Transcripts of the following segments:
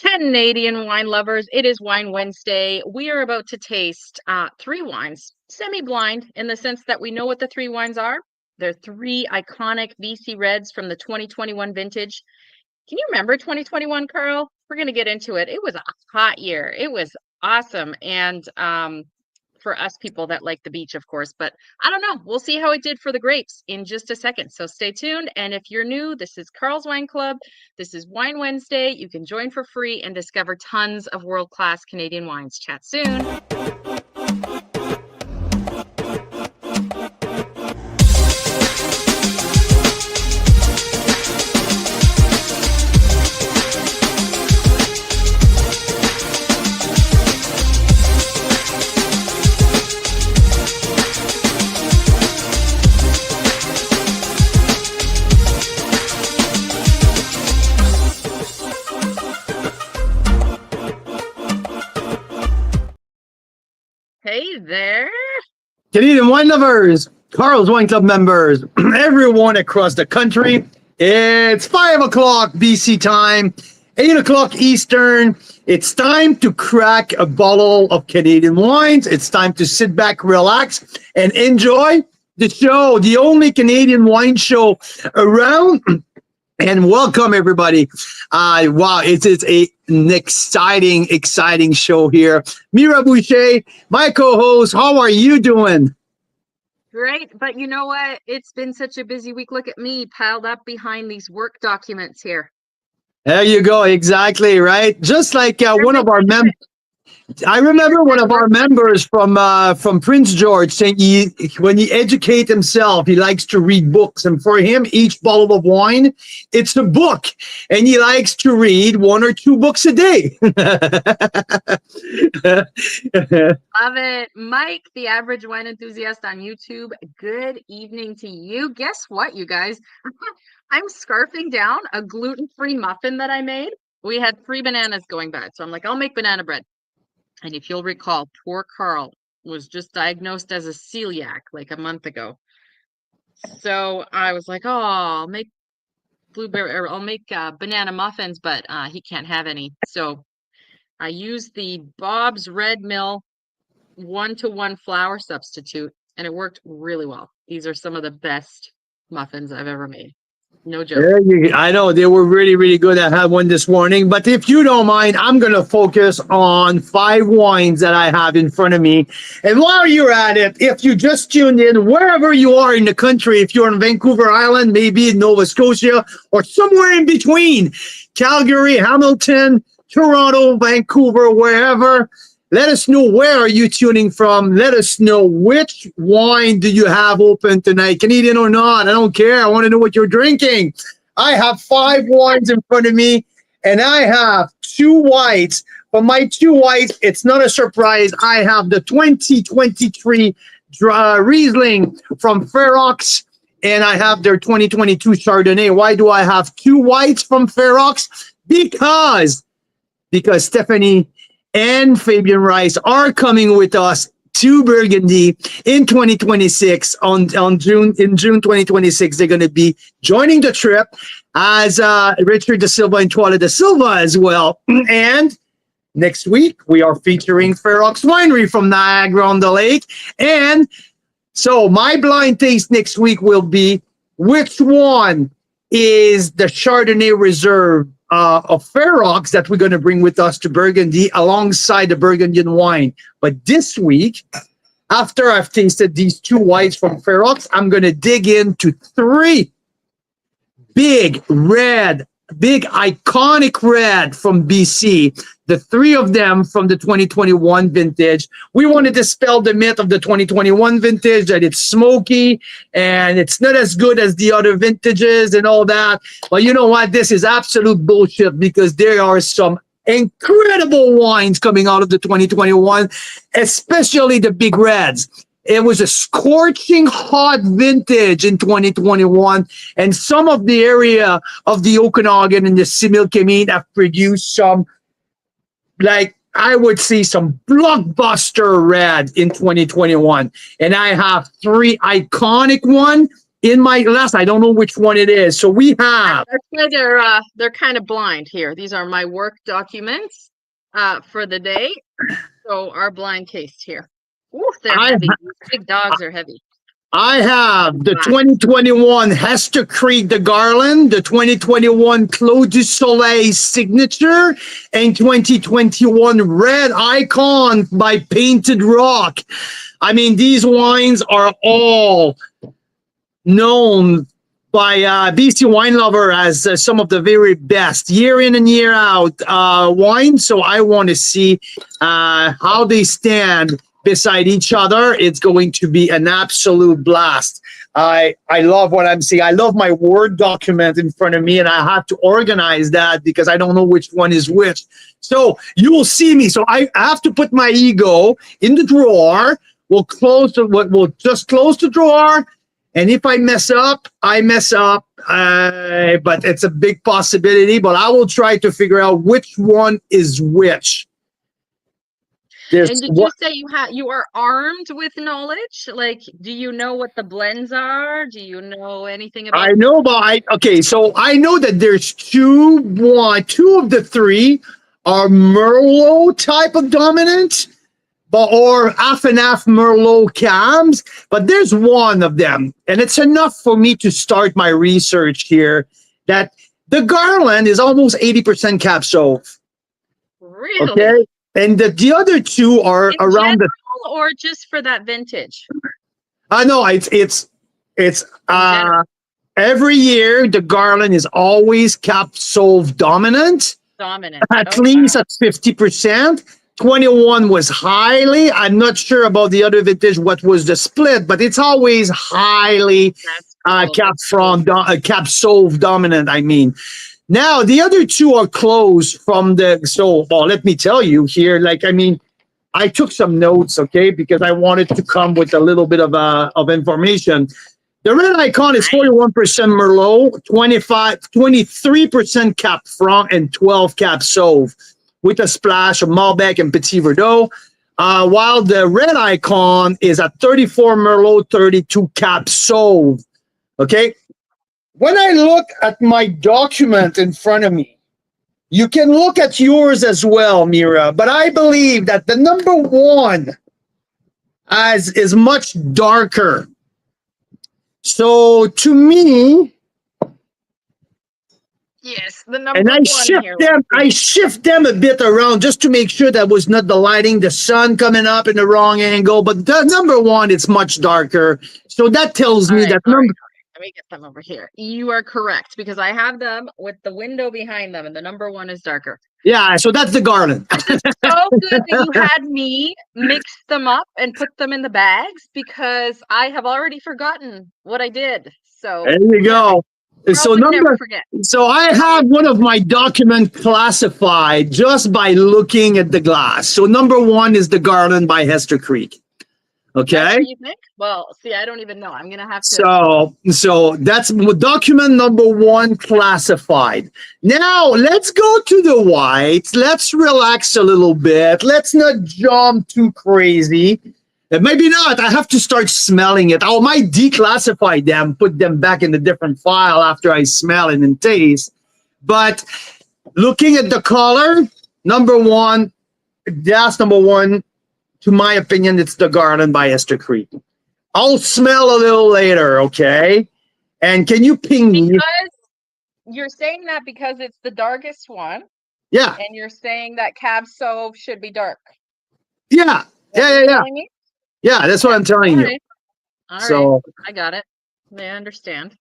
Canadian wine lovers, it is Wine Wednesday. We are about to taste three wines, semi-blind in the sense that we know what the three wines are. They're three iconic BC Reds from the 2021 vintage. Can you remember 2021, Carl? We're going to get into it. It was a hot year. It was awesome. And for us people that like the beach, of course, but I don't know. We'll see how it did for the grapes in just a second. So stay tuned. And if you're new, this is Carl's Wine Club. This is Wine Wednesday. You can join for free and discover tons of world-class Canadian wines. Chat soon. Hey there. Canadian wine lovers, Carl's Wine Club members, everyone across the country. It's 5 o'clock BC time, 8 o'clock Eastern. It's time to crack a bottle of Canadian wines. It's time to sit back, relax, and enjoy the show, the only Canadian wine show around. And welcome, everybody. Wow, it is an exciting show here. Mira Boucher, my co-host, how are you doing? Great. But you know what? It's been such a busy week. Look at me piled up behind these work documents here. There you go. Exactly, right? Just like one of our members. I remember one of our members from Prince George saying when he educates himself, he likes to read books. And for him, each bottle of wine, it's a book. And he likes to read 1 or 2 books a day. Love it. Mike, the average wine enthusiast on YouTube, good evening to you. Guess what, you guys? I'm scarfing down a gluten-free muffin that I made. We had 3 bananas going bad. So I'm like, I'll make banana bread. And if you'll recall, poor Carl was just diagnosed as a celiac like a month ago. So I was like, oh, I'll make banana muffins, but he can't have any. So I used the Bob's Red Mill 1-to-1 flour substitute, and it worked really well. These are some of the best muffins I've ever made. No joke. I know they were really good. I had one this morning, but if you don't mind, I'm going to focus on 5 wines that I have in front of me. And while you're at it, if you just tuned in, wherever you are in the country, if you're on Vancouver Island, maybe in Nova Scotia, or somewhere in between, Calgary, Hamilton, Toronto, Vancouver, wherever, let us know where are you tuning from. Let us know which wine do you have open tonight, Canadian or not. I don't care. I want to know what you're drinking. I have 5 wines in front of me, and I have 2 whites. For my 2 whites, it's not a surprise. I have the 2023 Riesling from Ferox, and I have their 2022 Chardonnay. Why do I have 2 whites from Ferox? Because Stephanie and Fabian Rice are coming with us to Burgundy in 2026 in June 2026. They're going to be joining the trip as Richard Da Silva and Tuala Da Silva as well. And next week we are featuring Ferox Winery from Niagara-on-the-Lake. And so my blind taste next week will be which one is the Chardonnay Reserve of Ferox that we're going to bring with us to Burgundy alongside the Burgundian wine. But this week, after I've tasted these 2 whites from Ferox, I'm going to dig into 3 big iconic red from BC. The 3 of them from the 2021 vintage. We want to dispel the myth of the 2021 vintage that it's smoky and it's not as good as the other vintages and all that. But you know what? This is absolute bullshit because there are some incredible wines coming out of the 2021, especially the big reds. It was a scorching hot vintage in 2021, and some of the area of the Okanagan and the Similkameen have produced some, like I would say, some blockbuster red in 2021. And I have 3 iconic one in my glass. I don't know which one it is. So we have. That's why they're kind of blind here. These are my work documents for the day. So our blind taste here. Ooh, they're heavy. These big dogs are heavy. I have the 2021 Hester Creek the Garland, the 2021 Clos du Soleil Signature, and 2021 Red Icon by Painted Rock. I mean, these wines are all known by BC Wine Lover as some of the very best year in and year out wines. So I want to see how they stand beside each other. It's going to be an absolute blast. I love what I'm seeing. I love my Word document in front of me, and I have to organize that because I don't know which one is which. So you will see me. So I have to put my ego in the drawer. We'll just close the drawer. And if I mess up, I mess up. But it's a big possibility. But I will try to figure out which one is which. And did you say you are armed with knowledge? Like, do you know what the blends are? Do you know anything about? I know okay, so I know that there's two of the three are Merlot type of dominant, or half and half Merlot cams, but there's one of them, and it's enough for me to start my research here that the Garland is almost 80% Cab Sauv. Really? Okay. And the other two are in around general, or just for that vintage? No, it's every year the Garland is always Cab Sauv dominant. At least at 50%. 21 was highly. I'm not sure about the other vintage what was the split, but it's always highly Cab Sauv dominant. I mean. Now, the other two are closed from let me tell you here, I took some notes, okay, because I wanted to come with a little bit of information. The Red Icon is 41% Merlot, 23% Cab Franc, and 12 Cab Sauv, with a splash of Malbec and Petit Verdot, while the Red Icon is at 34 Merlot, 32 Cab Sauv, okay? When I look at my document in front of me, you can look at yours as well, Mira, but I believe that the number one is much darker. So to me, yes, the number one. And I shift them a bit around just to make sure that was not the lighting, the sun coming up in the wrong angle. But the number one, it's much darker. So that tells me that number. Let me get them over here. You are correct, because I have them with the window behind them, and the number one is darker. Yeah, so that's the Garland. So good that you had me mix them up and put them in the bags, because I have already forgotten what I did. So there you go. So I have one of my documents classified just by looking at the glass. So number one is the Garland by Hester Creek. Okay. That's what you think? Well, see, I don't even know. I'm gonna have to. So that's document number one classified. Now let's go to the whites. Let's relax a little bit. Let's not jump too crazy. Maybe not. I have to start smelling it. I might declassify them, put them back in a different file after I smell it and taste. But looking at the color, number one, that's number one. To my opinion, it's the Garland by Hester Creek. I'll smell a little later, okay? And can you ping me? Because you're saying that because it's the darkest one. Yeah. And you're saying that Cab Sauv should be dark. Yeah. Yeah. Yeah, that's what I'm telling you. All right. I got it. I understand.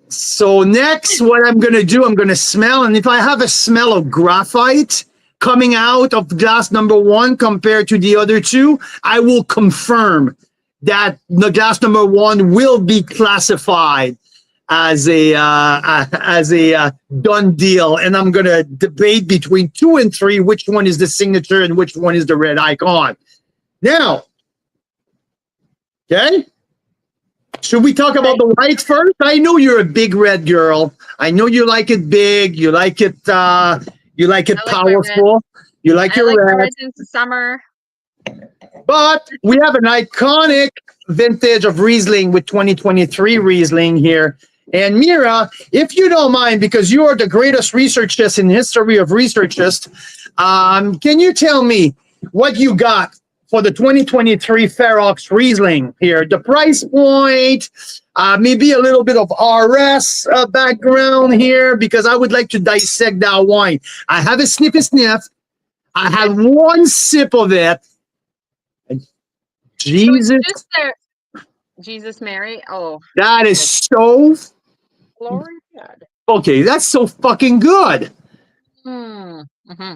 So next, what I'm going to do, I'm going to smell. And if I have a smell of graphite coming out of glass number one compared to the other two, I will confirm that the glass number one will be classified as a done deal. And I'm going to debate between 2 and 3, which one is the signature and which one is the Red Icon. Now, okay, should we talk about the whites first? I know you're a big red girl. I know you like it big. You like it. You like it powerful. You like your red. Reds in summer. But we have an iconic vintage of Riesling with 2023 Riesling here. And Mira, if you don't mind, because you are the greatest researchist in the history of researchists, can you tell me what you got for the 2023 Ferox Riesling here? The price point, maybe a little bit of RS background here, because I would like to dissect that wine. I have a sniffy sniff. I have one sip of it. Jesus. So just there. Jesus, Mary. Oh, that is so. glory God. Okay, that's so fucking good. Mm-hmm.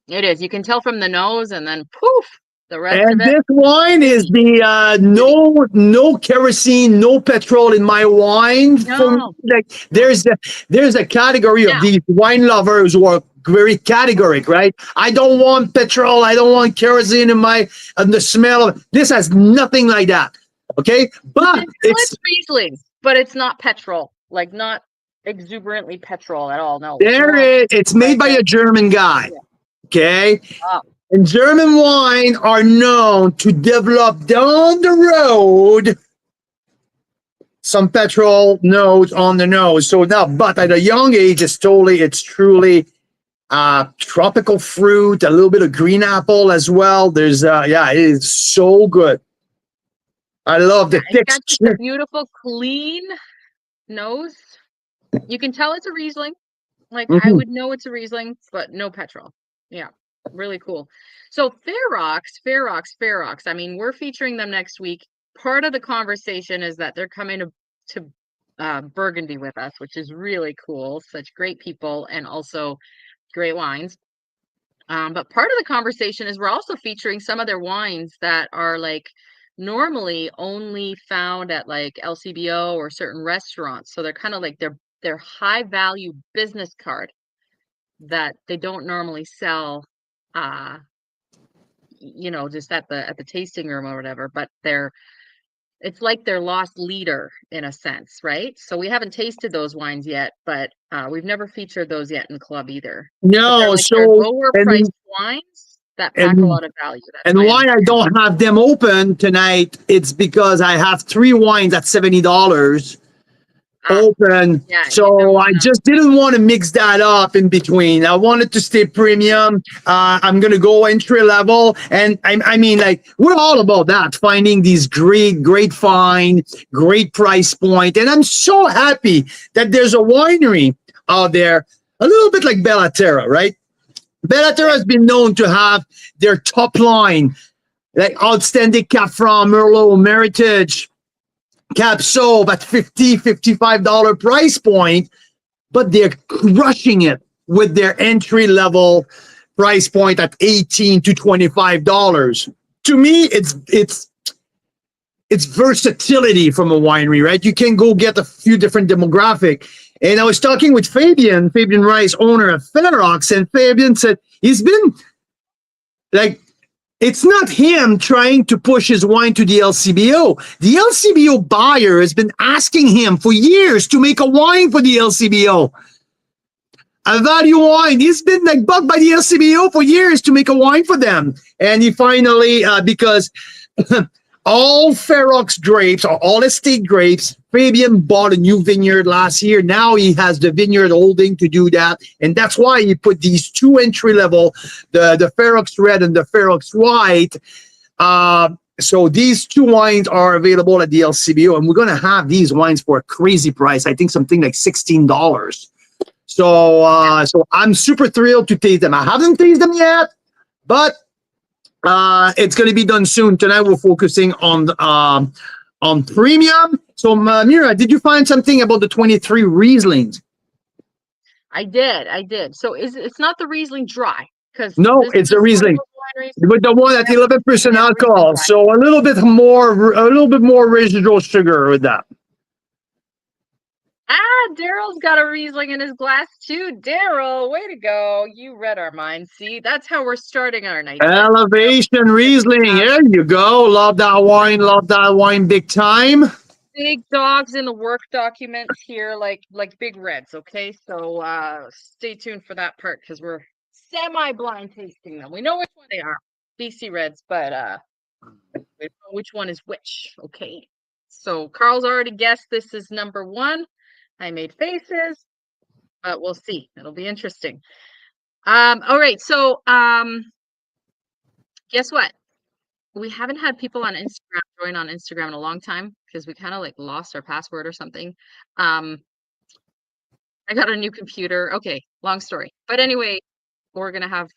It is. You can tell from the nose, and then poof, the rest And of it. this wine is the no kerosene, no petrol in my wine. No. Like there's a category of these wine lovers who are very categoric, right? I don't want petrol. I don't want kerosene in the smell of this has nothing like that. Okay, but it's Riesling, but it's not petrol, like not exuberantly petrol at all. No, it's made by a German guy. Yeah. Okay. Oh. And German wine are known to develop down the road some petrol notes on the nose. So now, but at a young age, it's truly tropical fruit, a little bit of green apple as well. There's it is so good. I love the It's got texture. just a beautiful, clean nose. You can tell it's a Riesling. Like I would know it's a Riesling, but no petrol. Yeah, really cool. So Ferox. I mean, we're featuring them next week. Part of the conversation is that they're coming to Burgundy with us, which is really cool. Such great people and also great wines. But part of the conversation is we're also featuring some of their wines that are like normally only found at like LCBO or certain restaurants. So they're kind of like their high value business card that they don't normally sell just at the tasting room or whatever, but it's like their lost leader in a sense, right? So we haven't tasted those wines yet, but we've never featured those yet in club either. No, like they're lower priced wines that pack a lot of value. And why I don't have them open tonight, it's because I have 3 wines at $70 open. Yeah, so I just didn't want to mix that up in between. I wanted to stay premium. I'm going to go entry level. And I mean, like, we're all about that, finding these great find, great price point. And I'm so happy that there's a winery out there, a little bit like Bellaterra, right? Bellaterra has been known to have their top line, like outstanding Cab Franc, Merlot, Meritage, Cab Sauv at $55 price point, but they're crushing it with their entry level price point at $18 to $25. To me, it's versatility from a winery, right? You can go get a few different demographic. And I was talking with Fabian Rice, owner of Ferox, and Fabian said he's been like, it's not him trying to push his wine to the LCBO. The LCBO buyer has been asking him for years to make a wine for the LCBO. A value wine. He's been like bugged by the LCBO for years to make a wine for them. And he finally, because all Ferox grapes, or all estate grapes, Fabian bought a new vineyard last year. Now he has the vineyard holding to do that. And that's why he put these 2 entry level, the Ferox Red and the Ferox White. So these 2 wines are available at the LCBO. And we're going to have these wines for a crazy price. I think something like $16. So I'm super thrilled to taste them. I haven't tasted them yet, but it's going to be done soon. Tonight we're focusing on premium. So Mira, did you find something about the 23 Rieslings? I did. So it's not the Riesling dry, because no, it's a Riesling with the one at 11% alcohol. So a little bit more residual sugar with that. Daryl's got a Riesling in his glass too. Daryl, way to go. You read our minds. See, that's how we're starting our night. Elevation Riesling. There you go. Love that wine big time. Big dogs in the work documents here, like big reds. Okay, so stay tuned for that part, because we're semi-blind tasting them. We know which one they are. BC Reds, but we don't know which one is which. Okay. So Carl's already guessed this is number one. I made faces, but we'll see. It'll be interesting. All right. So guess what? We haven't had people on Instagram join on Instagram in a long time because we kind of like lost our password or something. I got a new computer. Okay, long story. But anyway, we're gonna have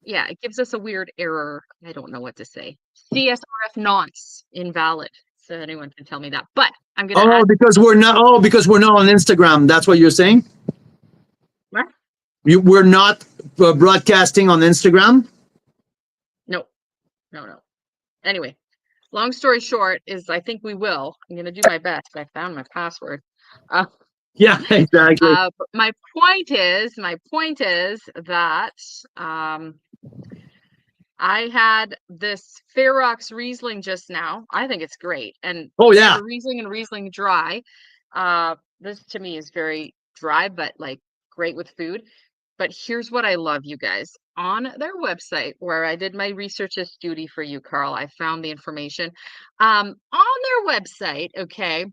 yeah, it gives us a weird error. I don't know what to say. CSRF nonce invalid. So anyone can tell me that. But I'm gonna Oh, add because we're not. Oh, because we're not on Instagram. That's what you're saying. what? We're not broadcasting on Instagram. No, no. Anyway, long story short is I think we will. I'm gonna do my best. I found my password. Yeah, exactly. But my point is that I had this Ferox Riesling just now. I think it's great. And Oh there's yeah. a Riesling and Riesling dry. This to me is very dry, but like great with food. But here's what I love, you guys. On their website, where I did my researcher's duty for you, Carl, I found the information. On their website, okay,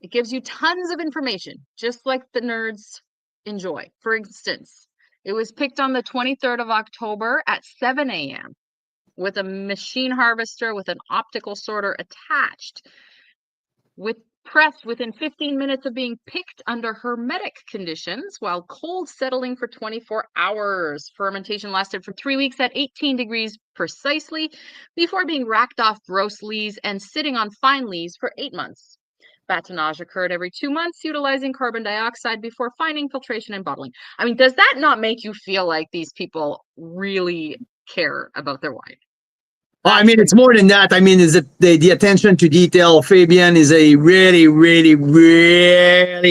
it gives you tons of information, just like the nerds enjoy. For instance, it was picked on the 23rd of October at 7 a.m. with a machine harvester with an optical sorter attached, with pressed within 15 minutes of being picked under hermetic conditions while cold settling for 24 hours. Fermentation lasted for 3 weeks at 18 degrees precisely before being racked off gross lees and sitting on fine lees for 8 months. Batonnage occurred every 2 months, utilizing carbon dioxide before fining, filtration, and bottling. I mean, does that not make you feel like these people really care about their wine? Oh, I mean, it's more than that. I mean, is it the attention to detail? Fabian is a really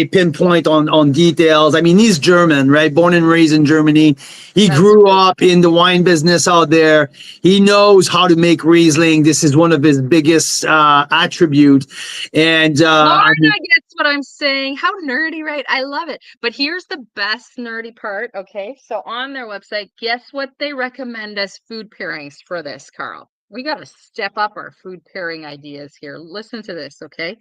pinpoint on details. I mean, he's German, right? Born and raised in Germany. He grew up in the wine business out there. He knows how to make Riesling. This is one of his biggest attributes. And Lauren, I guess what I'm saying. How nerdy, right? I love it. But here's the best nerdy part. Okay, so on their website, guess what they recommend as food pairings for this, Carl? We got to step up our food pairing ideas here. Listen to this, okay?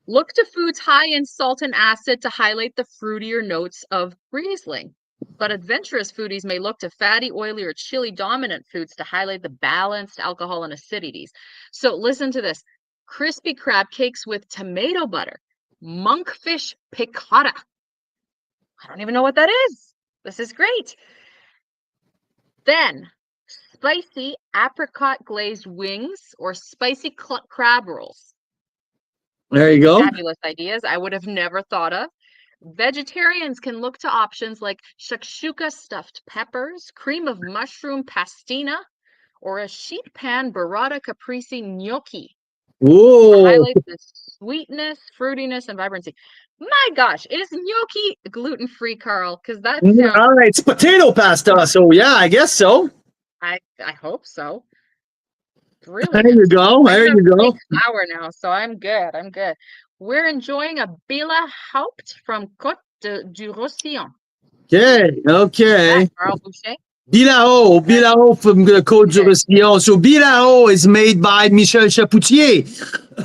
Look to foods high in salt and acid to highlight the fruitier notes of Riesling. But adventurous foodies may look to fatty, oily, or chili dominant foods to highlight the balanced alcohol and acidities. So listen to this. Crispy crab cakes with tomato butter, monkfish piccata. I don't even know what that is. This is great. Then spicy apricot glazed wings or spicy crab rolls. there you go. Fabulous ideas I would have never thought of. Vegetarians can look to options like shakshuka stuffed peppers, cream of mushroom pastina, or a sheet pan burrata caprese gnocchi. Whoa. Highlight the sweetness, fruitiness, and vibrancy. My gosh, is gnocchi gluten-free, Carl? Because that sounds... All right, it's potato pasta. So yeah, I guess so. I hope so. Brilliant. There you go. There you go. Hour now, so I'm good. We're enjoying a Bela Haupt from Côte du Roussillon. Okay. Carl Boucher. Bilao from the Côte du Roussillon. So Bilao is made by Michel Chapoutier.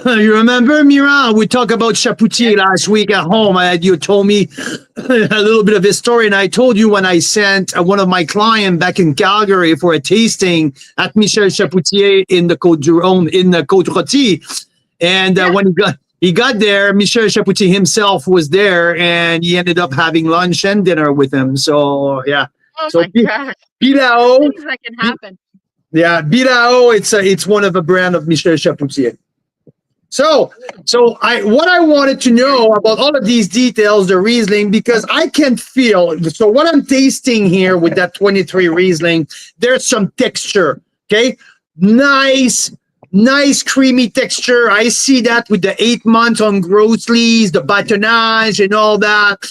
You remember, Mira? We talked about Chapoutier last week at home. You told me a little bit of his story, and I told you when I sent one of my clients back in Calgary for a tasting at Michel Chapoutier in the Côte du Rhône, in the Côte Rôtie. And when he got there, Michel Chapoutier himself was there, and he ended up having lunch and dinner with him. So yeah. Oh so my gosh. Bilao. Things that can happen. Yeah, Bilao. It's one of a brand of Michel Chapoutier. So what I wanted to know about all of these details, the Riesling, because I can feel. So what I'm tasting here with that 23 Riesling, there's some texture. Okay, nice creamy texture. I see that with the 8 months on gross lees, the batonnage and all that.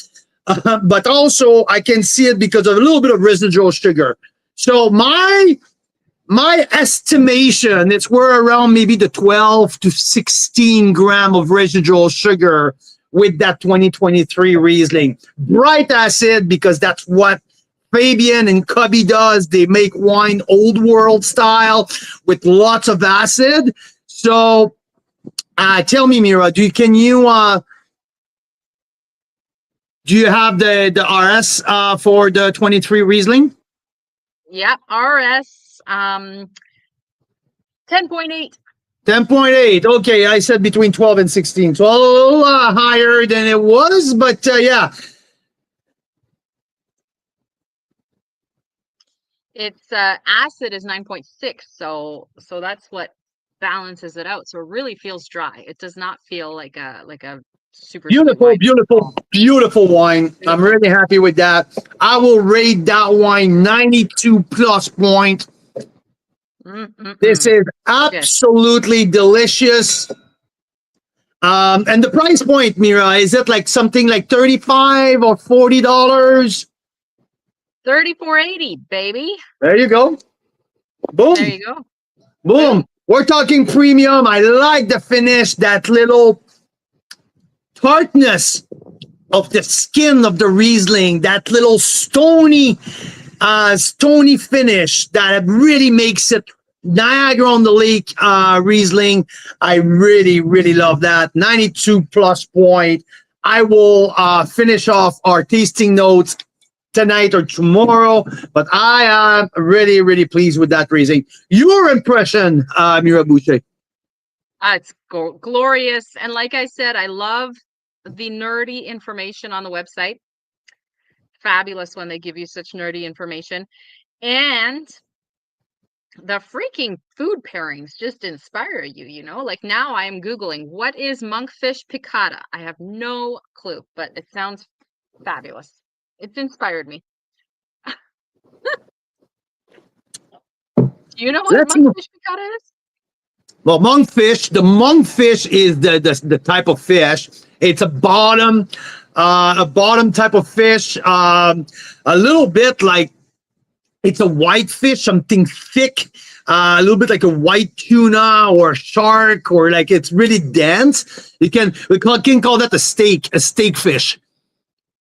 But also I can see it because of a little bit of residual sugar. So my estimation, it's we're around maybe the 12 to 16 gram of residual sugar with that 2023 Riesling. Bright acid, because that's what Fabian and Cubby does. They make wine old world style with lots of acid. So tell me, Mira, do you have the RS for the 23 Riesling? Yep, RS 10.8. 10.8. Okay, I said between 12 and 16. So a little higher than it was, but yeah. It's acid is 9.6, so that's what balances it out. So it really feels dry. It does not feel like a super sweet Beautiful, wine. beautiful wine. I'm really happy with that. I will rate that wine 92 plus point. This is absolutely delicious. And the price point, Mira, is it like something like $35 or $40? $34.80, baby. There you go. Boom. There you go. Boom. We're talking premium. I like the finish, that little tartness of the skin of the Riesling, that little stony finish that really makes it Niagara on the Lake Riesling. I really, really love that. 92 plus point. I will finish off our tasting notes tonight or tomorrow, but I am really, really pleased with that Riesling. Your impression, Mira Boucher? It's glorious. And like I said, I love the nerdy information on the website. Fabulous when they give you such nerdy information. And the freaking food pairings just inspire you, you know? Like now I am Googling, what is monkfish piccata? I have no clue, but it sounds fabulous. It's inspired me. Do you know what monkfish piccata is? Well, the monkfish is the type of fish. It's a bottom type of fish. A little bit like it's a white fish, something thick, a little bit like a white tuna or a shark, or like it's really dense. We can call that a steak fish.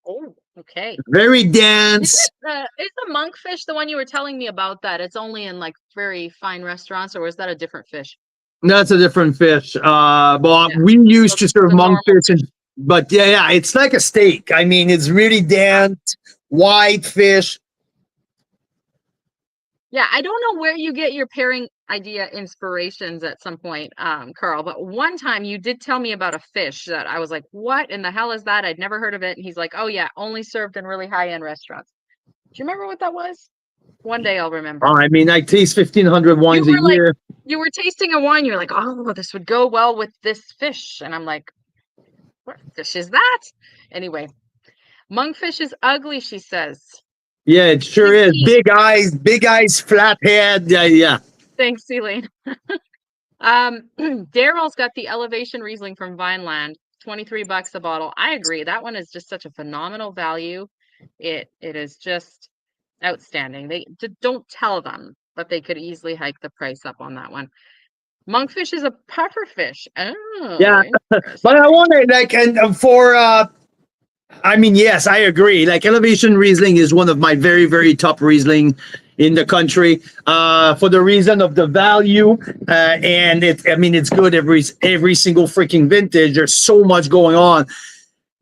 Oh, okay. Very dense. Is the monkfish the one you were telling me about that it's only in like very fine restaurants, or is that a different fish? That's a different fish. But yeah. We used to serve monkfish, but yeah, it's like a steak. I mean, it's really dense, white fish. Yeah, I don't know where you get your pairing idea inspirations at some point, Carl, but one time you did tell me about a fish that I was like, what in the hell is that? I'd never heard of it. And he's like, oh yeah, only served in really high-end restaurants. Do you remember what that was? One day I'll remember. I mean, I taste 1,500 wines a year. You were tasting a wine. You're like, oh, this would go well with this fish. And I'm like, what fish is that? Anyway, monkfish is ugly, she says. Yeah, it sure is. Big eyes, flat head. Yeah. Thanks, Elaine. Daryl's got the Elevation Riesling from Vineland, $23 a bottle. I agree. That one is just such a phenomenal value. It is just outstanding. They don't tell them, but they could easily hike the price up on that one. Monkfish is a puffer fish. Oh, yeah. But I wonder, like, and for I mean, yes, I agree. Like Elevation Riesling is one of my very, very top Riesling in the country for the reason of the value. And it's good every single freaking vintage. There's so much going on.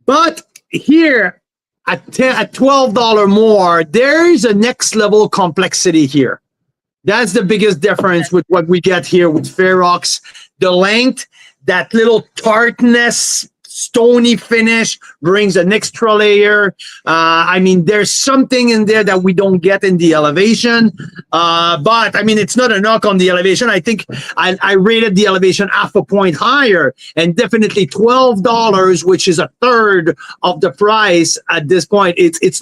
But here at $12 more, there's a next level complexity here. That's the biggest difference with what we get here with Ferox. The length, that little tartness, stony finish brings an extra layer. I mean, there's something in there that we don't get in the Elevation. But I mean, it's not a knock on the Elevation. I think I rated the Elevation half a point higher, and definitely $12, which is a third of the price at this point. It's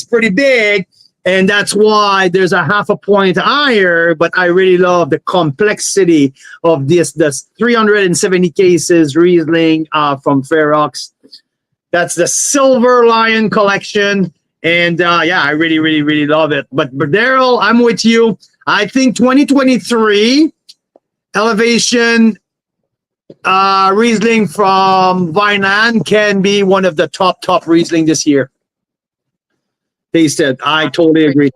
pretty big. And that's why there's a half a point higher, but I really love the complexity of this 370 cases Riesling from Ferox. That's the Silver Lion collection. And yeah, I really, really, really love it. But Daryl, I'm with you. I think 2023 Elevation Riesling from Vineland can be one of the top Riesling this year. taste it. I totally agree.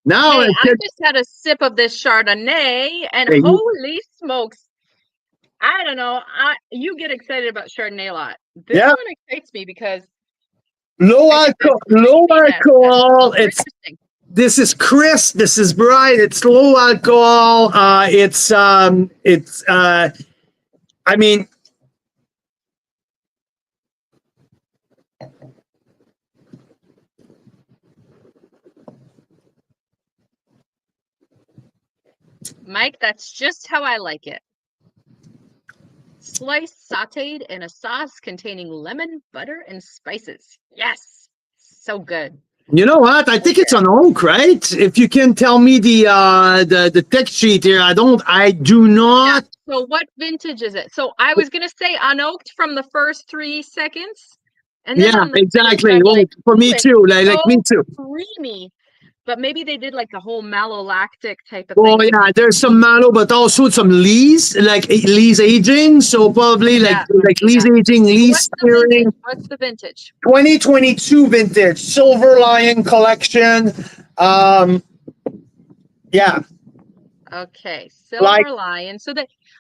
Now, Hey, I just had a sip of this Chardonnay, and holy smokes! I don't know. You get excited about Chardonnay a lot. This one excites me because low alcohol. Interesting. This is crisp. This is bright. It's low alcohol. I mean, Mike, that's just how I like it. Sliced, sauteed in a sauce containing lemon, butter, and spices. Yes, so good. You know what? I think it's an oak, right? If you can tell me the text sheet here, I do not. Yeah. So what vintage is it? So I was gonna say unoaked from the first 3 seconds, and then exactly. Well, for me too. Like me too. Creamy. But maybe they did like the whole malolactic type of thing. Oh yeah, there's some mallow, but also some lees, like lees aging. So probably like lees aging, lees steering. What's the vintage? 2022 vintage, Silver Lion collection. Yeah. Okay, Silver Lion. So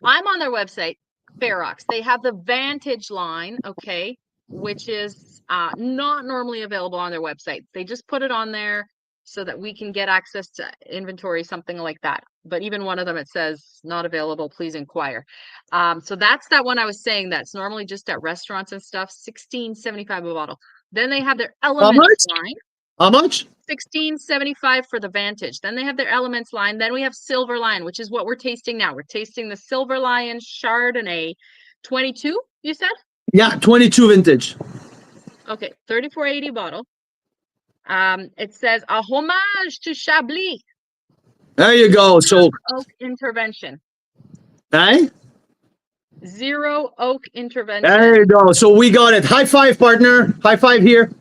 I'm on their website, Ferox. They have the Vantage line, okay, which is not normally available on their website. They just put it on there so that we can get access to inventory, something like that. But even one of them, it says not available, please inquire. So that's that one I was saying that's normally just at restaurants and stuff, $16.75 a bottle. Then they have their Elements line. How much? $16.75 for the Vantage. Then they have their Elements line. Then we have Silver Lion, which is what we're tasting now. We're tasting the Silver Lion Chardonnay 22, you said? Yeah, 22 vintage. Okay, $34.80 bottle. It says a homage to Chablis. There you go. So oak intervention. Hey? Zero oak intervention. There you go. So we got it. High five, partner. High five here.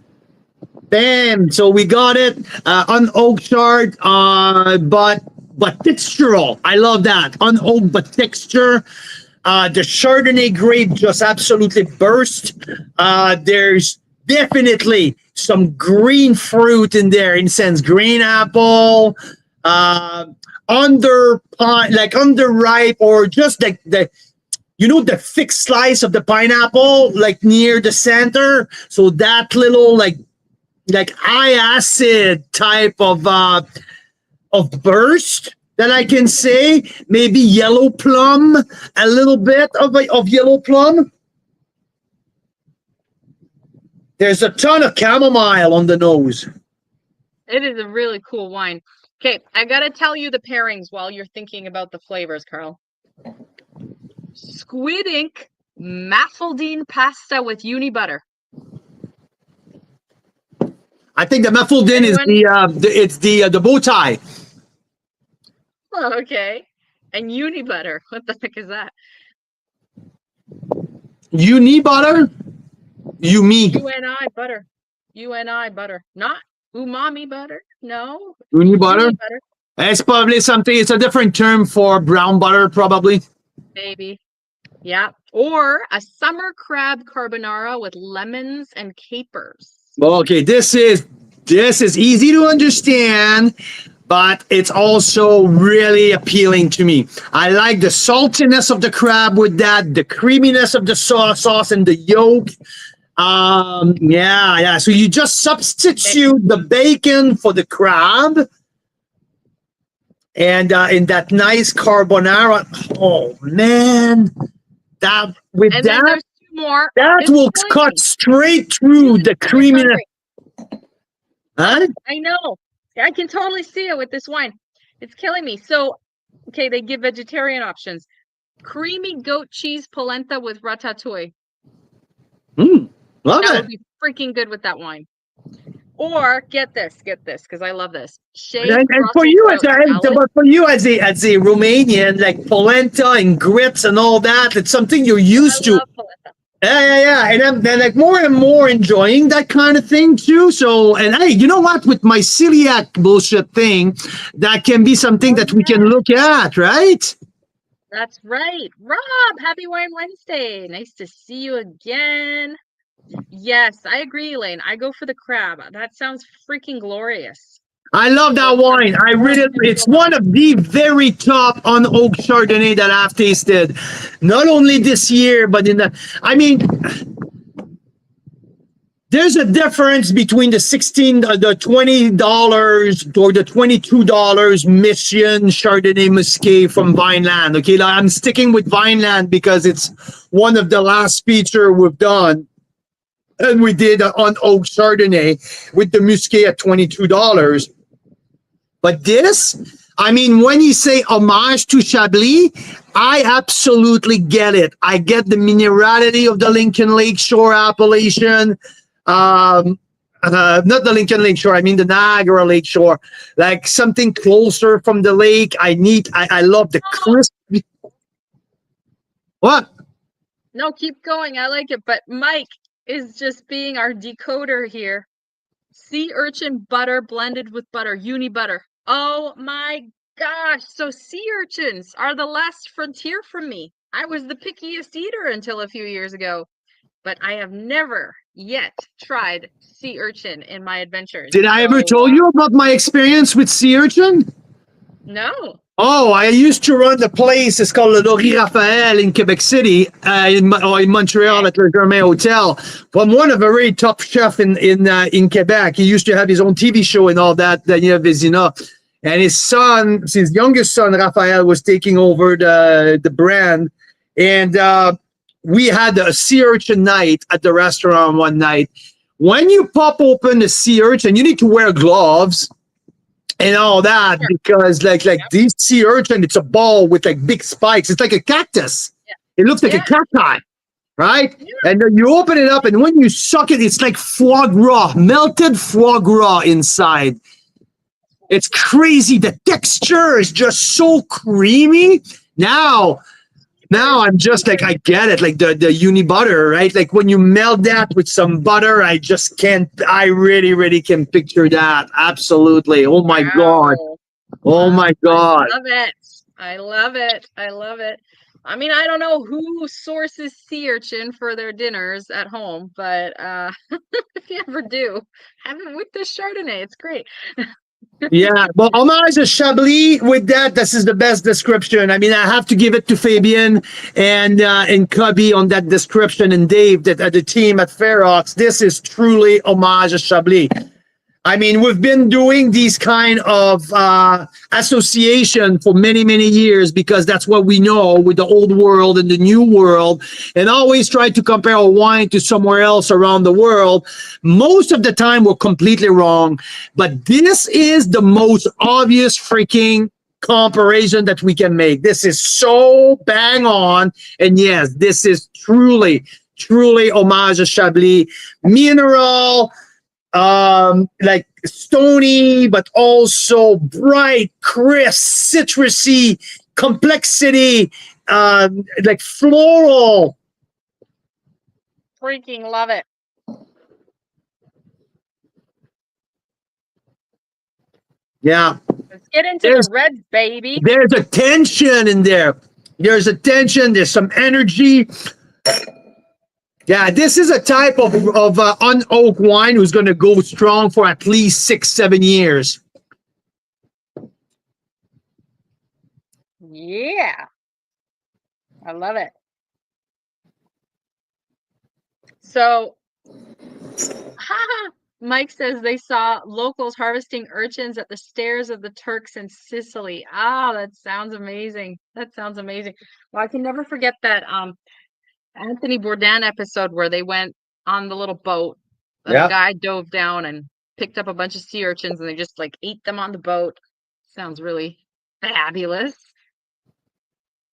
Bam. So we got it. Unoaked chard, but textural. I love that. Unoaked but texture. The Chardonnay grape just absolutely burst. There's definitely some green fruit in there, in sense, green apple, underripe, or just like the thick slice of the pineapple, like near the center. So that little like high acid type of burst that I can say. Maybe yellow plum, a little bit of yellow plum. There's a ton of chamomile on the nose. It is a really cool wine. Okay, I gotta tell you the pairings while you're thinking about the flavors, Carl. Squid ink Maffaldine pasta with uni butter. I think the Maffaldine is the bow tie. Oh, okay. And uni butter. What the heck is that? Uni butter? UNI butter. UNI butter. Not umami butter. No. Uni butter? It's probably something. It's a different term for brown butter, probably. Maybe. Yeah. Or a summer crab carbonara with lemons and capers. Okay, this is easy to understand, but it's also really appealing to me. I like the saltiness of the crab with that, the creaminess of the sauce and the yolk. Yeah. So you just substitute the bacon for the crab, and in that nice carbonara. Oh man, that there's two more. That will cut straight through the creaminess. Huh? I know. I can totally see it with this wine. It's killing me. So, okay, they give vegetarian options. Creamy goat cheese polenta with ratatouille. Love that it. Would be freaking good with that wine. Or get this, because I love this. And for you as a Romanian, like polenta and grits and all that, it's something you're used to. Love polenta. Yeah. And I'm like more and more enjoying that kind of thing too. So, and hey, you know what? With my celiac bullshit thing, that can be something that we can look at, right? That's right. Rob, happy Wine Wednesday. Nice to see you again. Yes, I agree, Elaine. I go for the crab. That sounds freaking glorious. I love that That sounds wine. I really, it's wonderful. one of the very top on oak Chardonnay that I've tasted, not only this year, but I mean, there's a difference between the $20 or the $22 Mission Chardonnay Muscat from Vineland. Okay, like, I'm sticking with Vineland because it's one of the last feature we've done, and we did on oak Chardonnay with the Muscat at $22. But this, I mean, when you say homage to Chablis, I absolutely get it. I get the minerality of the Lincoln Lake Shore appellation. Um, not the Lincoln Lake Shore, I mean the Niagara Lake Shore, like something closer from the lake. I love the crisp. What? No, keep going. I like it. But Mike is just being our decoder here. Sea urchin butter blended with butter, uni butter. Oh my gosh. So sea urchins are the last frontier for me. I was the pickiest eater until a few years ago, but I have never yet tried sea urchin in my adventures. Did I ever So, told you about my experience with sea urchin? no. Oh, I used to run the place. It's called Le Laurie Raphael in Quebec City, in Montreal at Le Germain Hotel. From one of a very top chef in Quebec. He used to have his own TV show and all that, Daniel Vézina. And his youngest son, Raphael, was taking over the brand. And we had a sea urchin night at the restaurant one night. When you pop open the sea urchin, you need to wear gloves and all that Sure. because like Yep. these sea urchin, it's a ball with like big spikes. It's like a cactus. Yeah. It looks like a Yeah. cacti, right? Yeah. And then you open it up, and when you suck it, it's like foie gras, melted foie gras inside. It's crazy. The texture is just so creamy. Now I'm just like, I get it, like the uni butter, right? Like when you melt that with some butter, I really, really can picture that. Absolutely. Oh my God. Wow. Oh my God. I love it. I love it. I love it. I mean, I don't know who sources sea urchin for their dinners at home, but if you ever do, have it with the Chardonnay. It's great. Yeah, well, homage to Chablis with that. This is the best description. I mean, I have to give it to Fabian and Cubby on that description, and Dave, that the team at Ferox. This is truly homage to Chablis. I mean, we've been doing these kind of association for many, many years because that's what we know with the old world and the new world, and always try to compare a wine to somewhere else around the world. Most of the time, we're completely wrong, but this is the most obvious freaking comparison that we can make. This is so bang on, and yes, this is truly, truly homage to Chablis. Mineral, like stony, but also bright, crisp, citrusy, complexity, like floral. Freaking love it. Yeah. Let's get into There's the reds, baby. there's a tension in there. There's a tension. There's some energy. Yeah, this is a type of unoak wine who's going to go strong for at least 6-7 years. Yeah. I love it. So, Mike says they saw locals harvesting urchins at the stairs of the Turks in Sicily. Ah, that sounds amazing. That sounds amazing. Well, I can never forget that Anthony Bourdain episode where they went on the little boat and a Yeah. guy dove down and picked up a bunch of sea urchins and they just like ate them on the boat. Sounds really fabulous.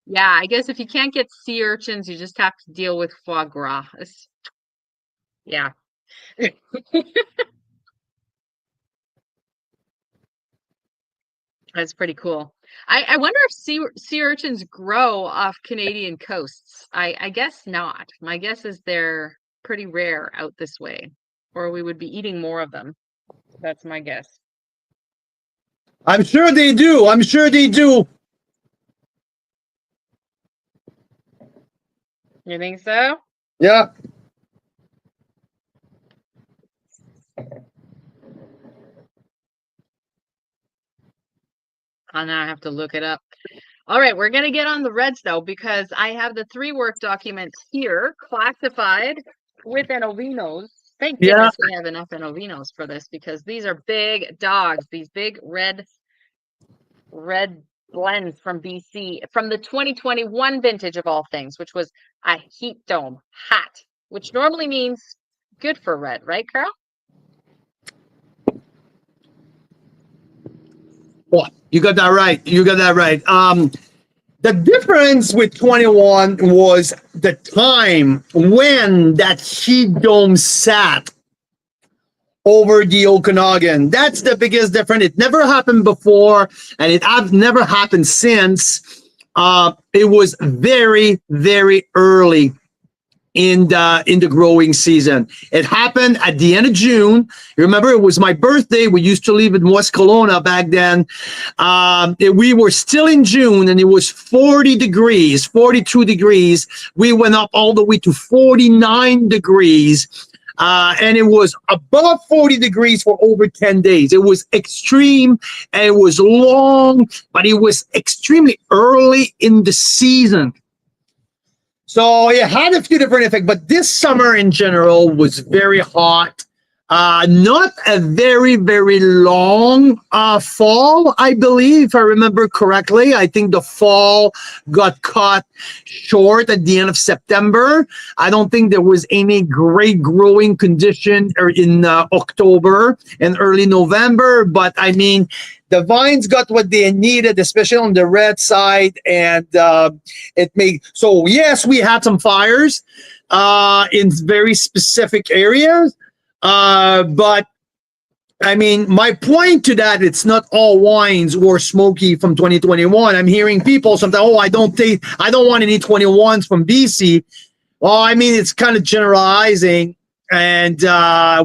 Yeah, I guess if you can't get sea urchins, you just have to deal with foie gras. Yeah. That's pretty cool. I wonder if sea urchins grow off Canadian coasts. I guess not. My guess is they're pretty rare out this way, or we would be eating more of them. That's my guess. I'm sure they do. I'm sure they do. You think so? Yeah. now I have to look it up. All right, we're going to get on the reds, though, because I have the 3 work documents here classified with Enovinos. Thank Yeah. goodness we have enough Enovinos for this, because these are big dogs, these big red blends from BC, from the 2021 vintage of all things, which was a heat dome, hot, which normally means good for red, right, Carl? Oh, you got that right. You got that right. The difference with 21 was the time when that heat dome sat over the Okanagan. That's the biggest difference. It never happened before, and it have never happened since. It was very, very early in the growing season. It happened at the end of June. You remember, it was my birthday. We used to live in West Kelowna back then. We were still in June, and it was 40 degrees, 42 degrees. We went up all the way to 49 degrees. And it was above 40 degrees for over 10 days. It was extreme, and it was long, but it was extremely early in the season. So it had a few different effects, but this summer in general was very hot. Not a very, very long fall, I believe, if I remember correctly. I think the fall got cut short at the end of September. I don't think there was any great growing condition in October and early November, but I mean, the vines got what they needed, especially on the red side, and it made so. Yes, we had some fires in very specific areas, but I mean, my point to that, it's not all wines were smoky from 2021. I'm hearing people sometimes, oh, I don't want any 21s from BC. Well, I mean, it's kind of generalizing, and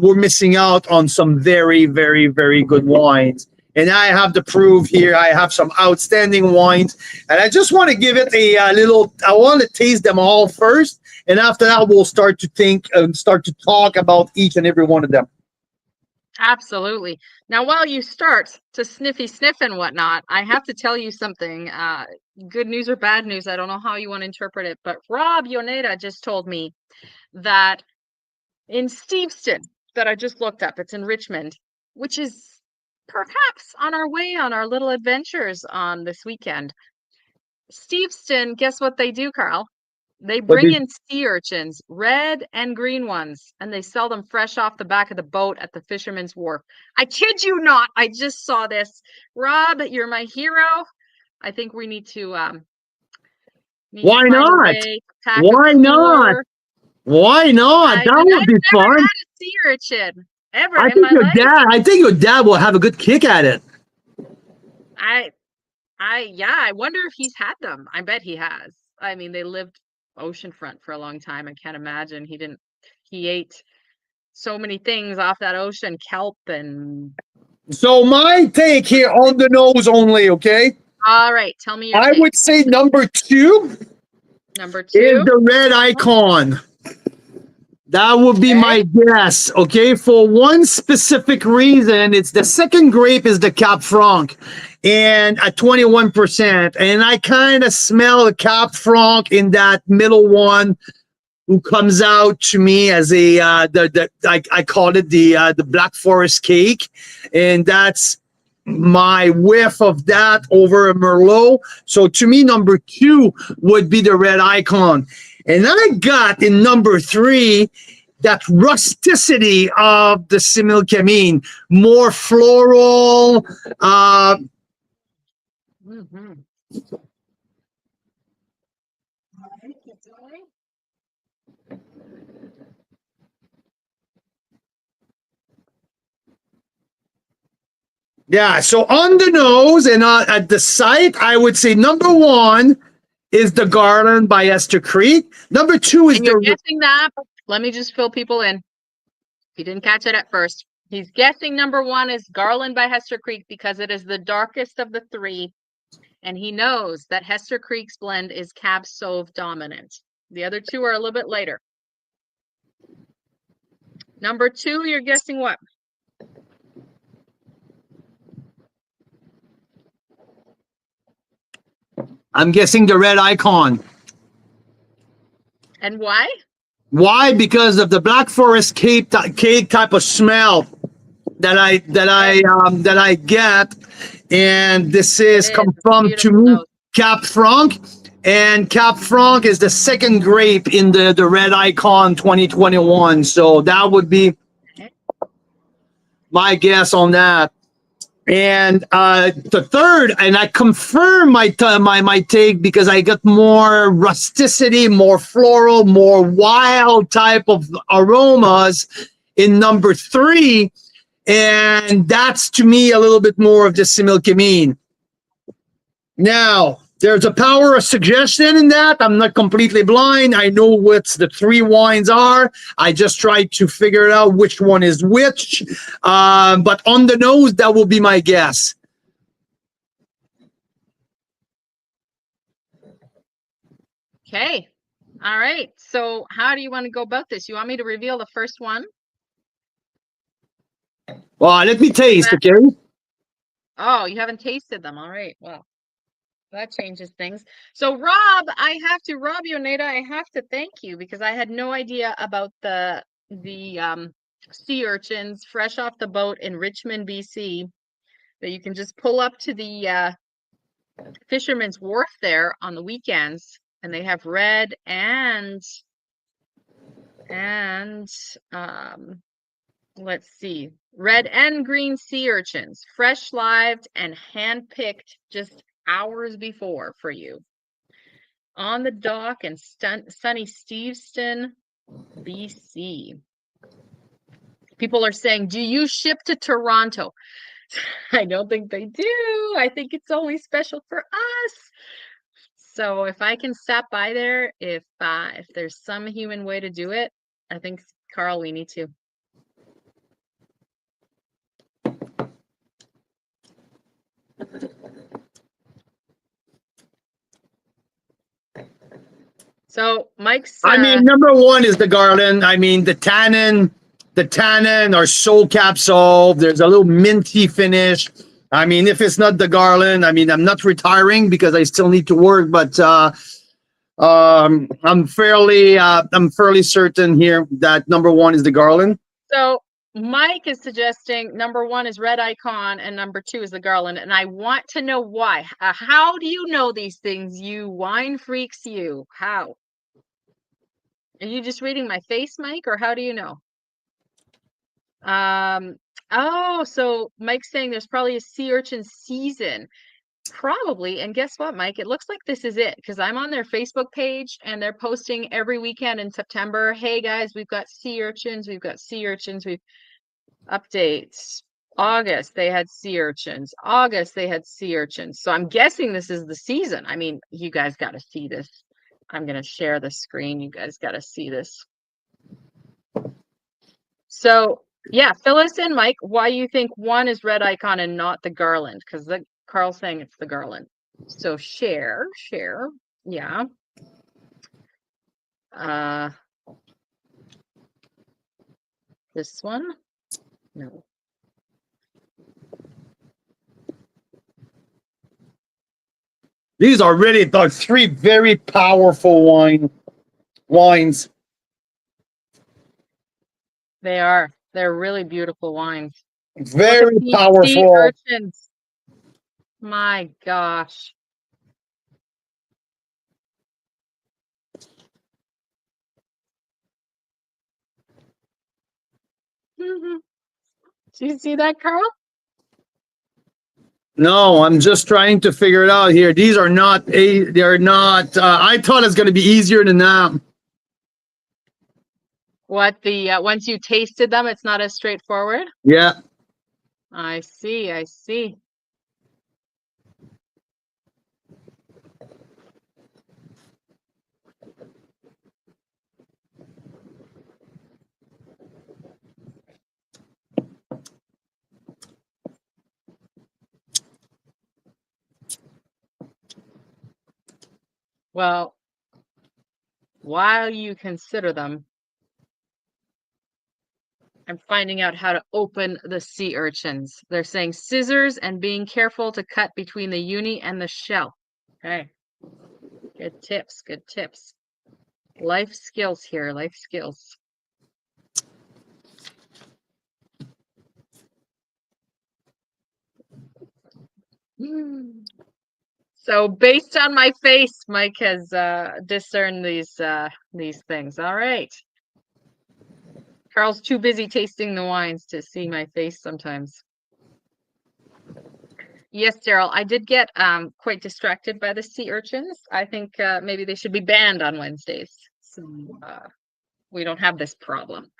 we're missing out on some very, very, very good wines. And I have the proof here. I have some outstanding wines, and I just want to give it a little. I want to taste them all first, and after that, we'll start to think and start to talk about each and every one of them. Absolutely. Now, while you start to sniff and whatnot, I have to tell you something. Good news or bad news, I don't know how you want to interpret it, but Rob Yoneda just told me that in Steveston, that I just looked up, it's in Richmond, which is perhaps on our way on our little adventures on this weekend. Steveston, guess what they do, Carl? They bring in sea urchins, red and green ones, and they sell them fresh off the back of the boat at the fisherman's wharf. I kid you not. I just saw this. Rob, you're my hero. I think we need to Why not? Why not? Why not? That would be fun. I've never had a sea urchin ever in my life. I think your dad will have a good kick at it. I wonder if he's had them. I bet he has. I mean, they lived oceanfront for a long time. I can't imagine he ate so many things off that ocean, kelp and. So my take here on the nose only, okay? All right, tell me your take. I would say number two is the red icon. That would be my guess, okay? For one specific reason, it's the second grape is the Cap Franc, and at 21%. And I kind of smell the Cap Franc in that middle one, who comes out to me as a I call it the Black Forest cake, and that's my whiff of that over a Merlot. So to me, number two would be the red icon. And I got in number three that rusticity of the Similkameen, more floral. Yeah, so on the nose and at the site, I would say number one is the Garland by Hester Creek. Number two is you're guessing that. Let me just fill people in. If you didn't catch it at first, he's guessing number one is Garland by Hester Creek because it is the darkest of the three, and he knows that Hester Creek's blend is Cab Sauv dominant. The other two are a little bit later. Number two, you're guessing what? I'm guessing the red icon. And why? Why? Because of the Black Forest cake type of smell that I get, and this It is is. come It's a from to beautiful me nose. Cap Franc, and Cap Franc is the second grape in the Red Icon 2021. So that would be my guess on that. And the third, and I confirm my take because I got more rusticity, more floral, more wild type of aromas in number three, and that's to me a little bit more of the Similkameen. Now, there's a power of suggestion in that. I'm not completely blind. I know what the three wines are. I just tried to figure out which one is which. But on the nose, that will be my guess. Okay. All right. So how do you want to go about this? You want me to reveal the first one? Well, let me taste, okay? Oh, you haven't tasted them. All right. Well, that changes things. So Rob, Rob Yoneda, I have to thank you because I had no idea about the sea urchins fresh off the boat in Richmond, BC, that you can just pull up to the Fisherman's Wharf there on the weekends, and they have red and let's see, red and green sea urchins, fresh lived and hand picked just hours before for you on the dock in sunny Steveston, BC. People are saying, do you ship to Toronto? I don't think they do. I think it's only special for us. So if I can stop by there, if there's some human way to do it, I think, Carl, we need to. So Mike's I mean, number one is the Garland. I mean, the tannin are so capsule. There's a little minty finish. I mean, if it's not the Garland, I mean, I'm not retiring because I still need to work, but I'm fairly certain here that number one is the Garland. So Mike is suggesting number one is Red Icon and number two is the Garland. And I want to know why. How do you know these things, you wine freaks, you? How? Are you just reading my face, Mike, or how do you know? Oh, so Mike's saying there's probably a sea urchin season. Probably. And guess what, Mike? It looks like this is it because I'm on their Facebook page and they're posting every weekend in September. Hey guys, we've got sea urchins. We've got sea urchins. We've updates. August, they had sea urchins. August, they had sea urchins. So I'm guessing this is the season. I mean, you guys got to see this. I'm going to share the screen. You guys got to see this. So, yeah, fill us in, Mike, why you think one is Red Icon and not the Garland, because Carl's saying it's the Garland. So share, yeah. This one, no. These are really the three very powerful wines. They are. They're really beautiful wines. Very powerful. Sea urchins. My gosh. Do you see that, Carl? No, I'm just trying to figure it out here. These are not they're not I thought it's going to be easier than that. What once you tasted them, it's not as straightforward? Yeah. I see. Well, while you consider them, I'm finding out how to open the sea urchins. They're saying scissors and being careful to cut between the uni and the shell. Okay. Good tips. Good tips. Life skills here. Life skills. So based on my face, Mike has discerned these things. All right. Carl's too busy tasting the wines to see my face sometimes. Yes, Daryl, I did get quite distracted by the sea urchins. I think maybe they should be banned on Wednesdays. So we don't have this problem.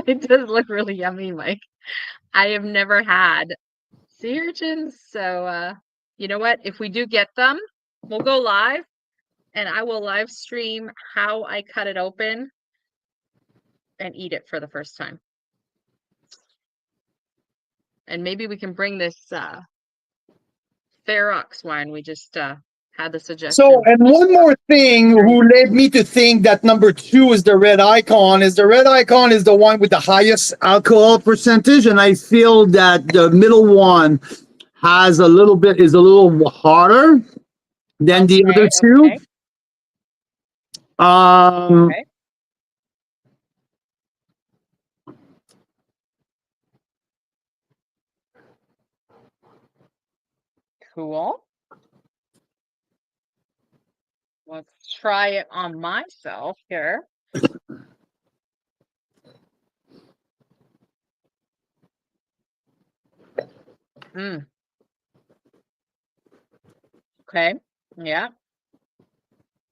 It does look really yummy, Mike. I have never had sea urchins, so you know what? If we do get them, we'll go live and I will live stream how I cut it open and eat it for the first time. And maybe we can bring this Ferox wine. We just had the suggestion. So, and one more thing who led me to think that number 2 is the red icon is the one with the highest alcohol percentage. And I feel that the middle one is a little harder than the other two. Okay. Cool. Let's try it on myself here. Okay. Yeah.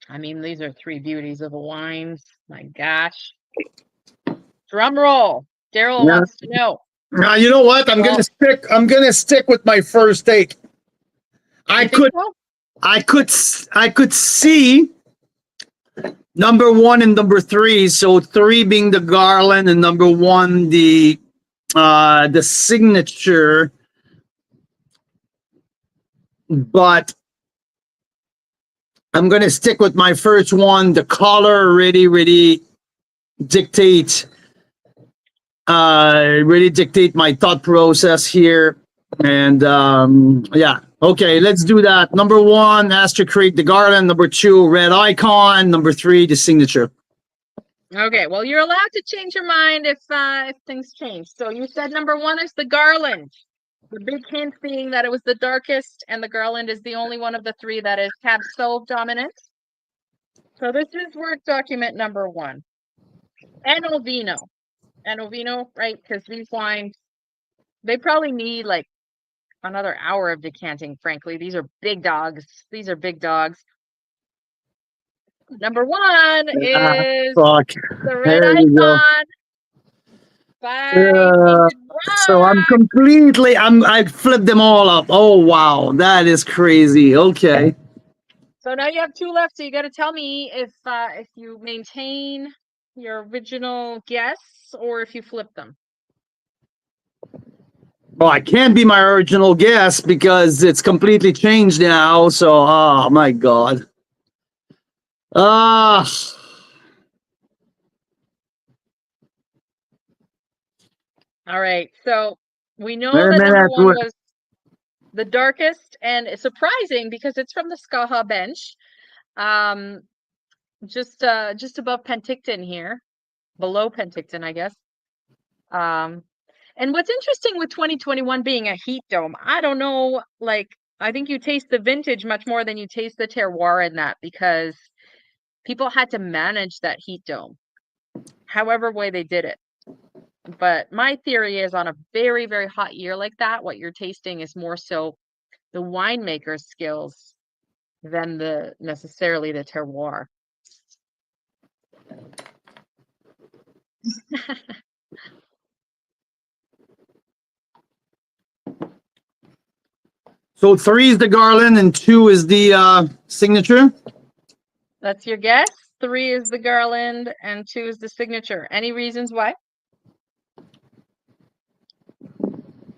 I mean, these are 3 beauties of wines. My gosh. Drum roll. Daryl wants to know. Now, you know what? I'm gonna stick with my first take. I could see number 1 and number 3. So 3 being the Garland and number 1 the signature. But I'm gonna stick with my first one. The color really dictate my thought process here. And yeah. Okay, let's do that. Number 1, Hester Creek, the Garland. Number 2, red icon. Number 3, the signature. Okay, well, you're allowed to change your mind if things change. So you said number 1 is the Garland. The big hint being that it was the darkest, and the Garland is the only one of the 3 that is Cab Sauv dominant. So this is work document number 1. Enovino, right? Because these wines, they probably need like another hour of decanting, frankly. These are big dogs. Number 1 is the red icon. So I flipped them all up. Oh, wow. That is crazy. Okay. So now you have 2 left. So you got to tell me if you maintain your original guess or if you flip them. Well, I can't be my original guess because it's completely changed now. So, oh my God. All right. So we know that number 1 was the darkest, and it's surprising because it's from the Skaha bench. Just above Penticton here, below Penticton, I guess. And what's interesting with 2021 being a heat dome, I don't know, like, I think you taste the vintage much more than you taste the terroir in that, because people had to manage that heat dome, however way they did it. But my theory is on a very, very hot year like that, what you're tasting is more so the winemaker's skills than necessarily the terroir. So 3 is the Garland and 2 is the signature? That's your guess? 3 is the Garland and 2 is the signature. Any reasons why?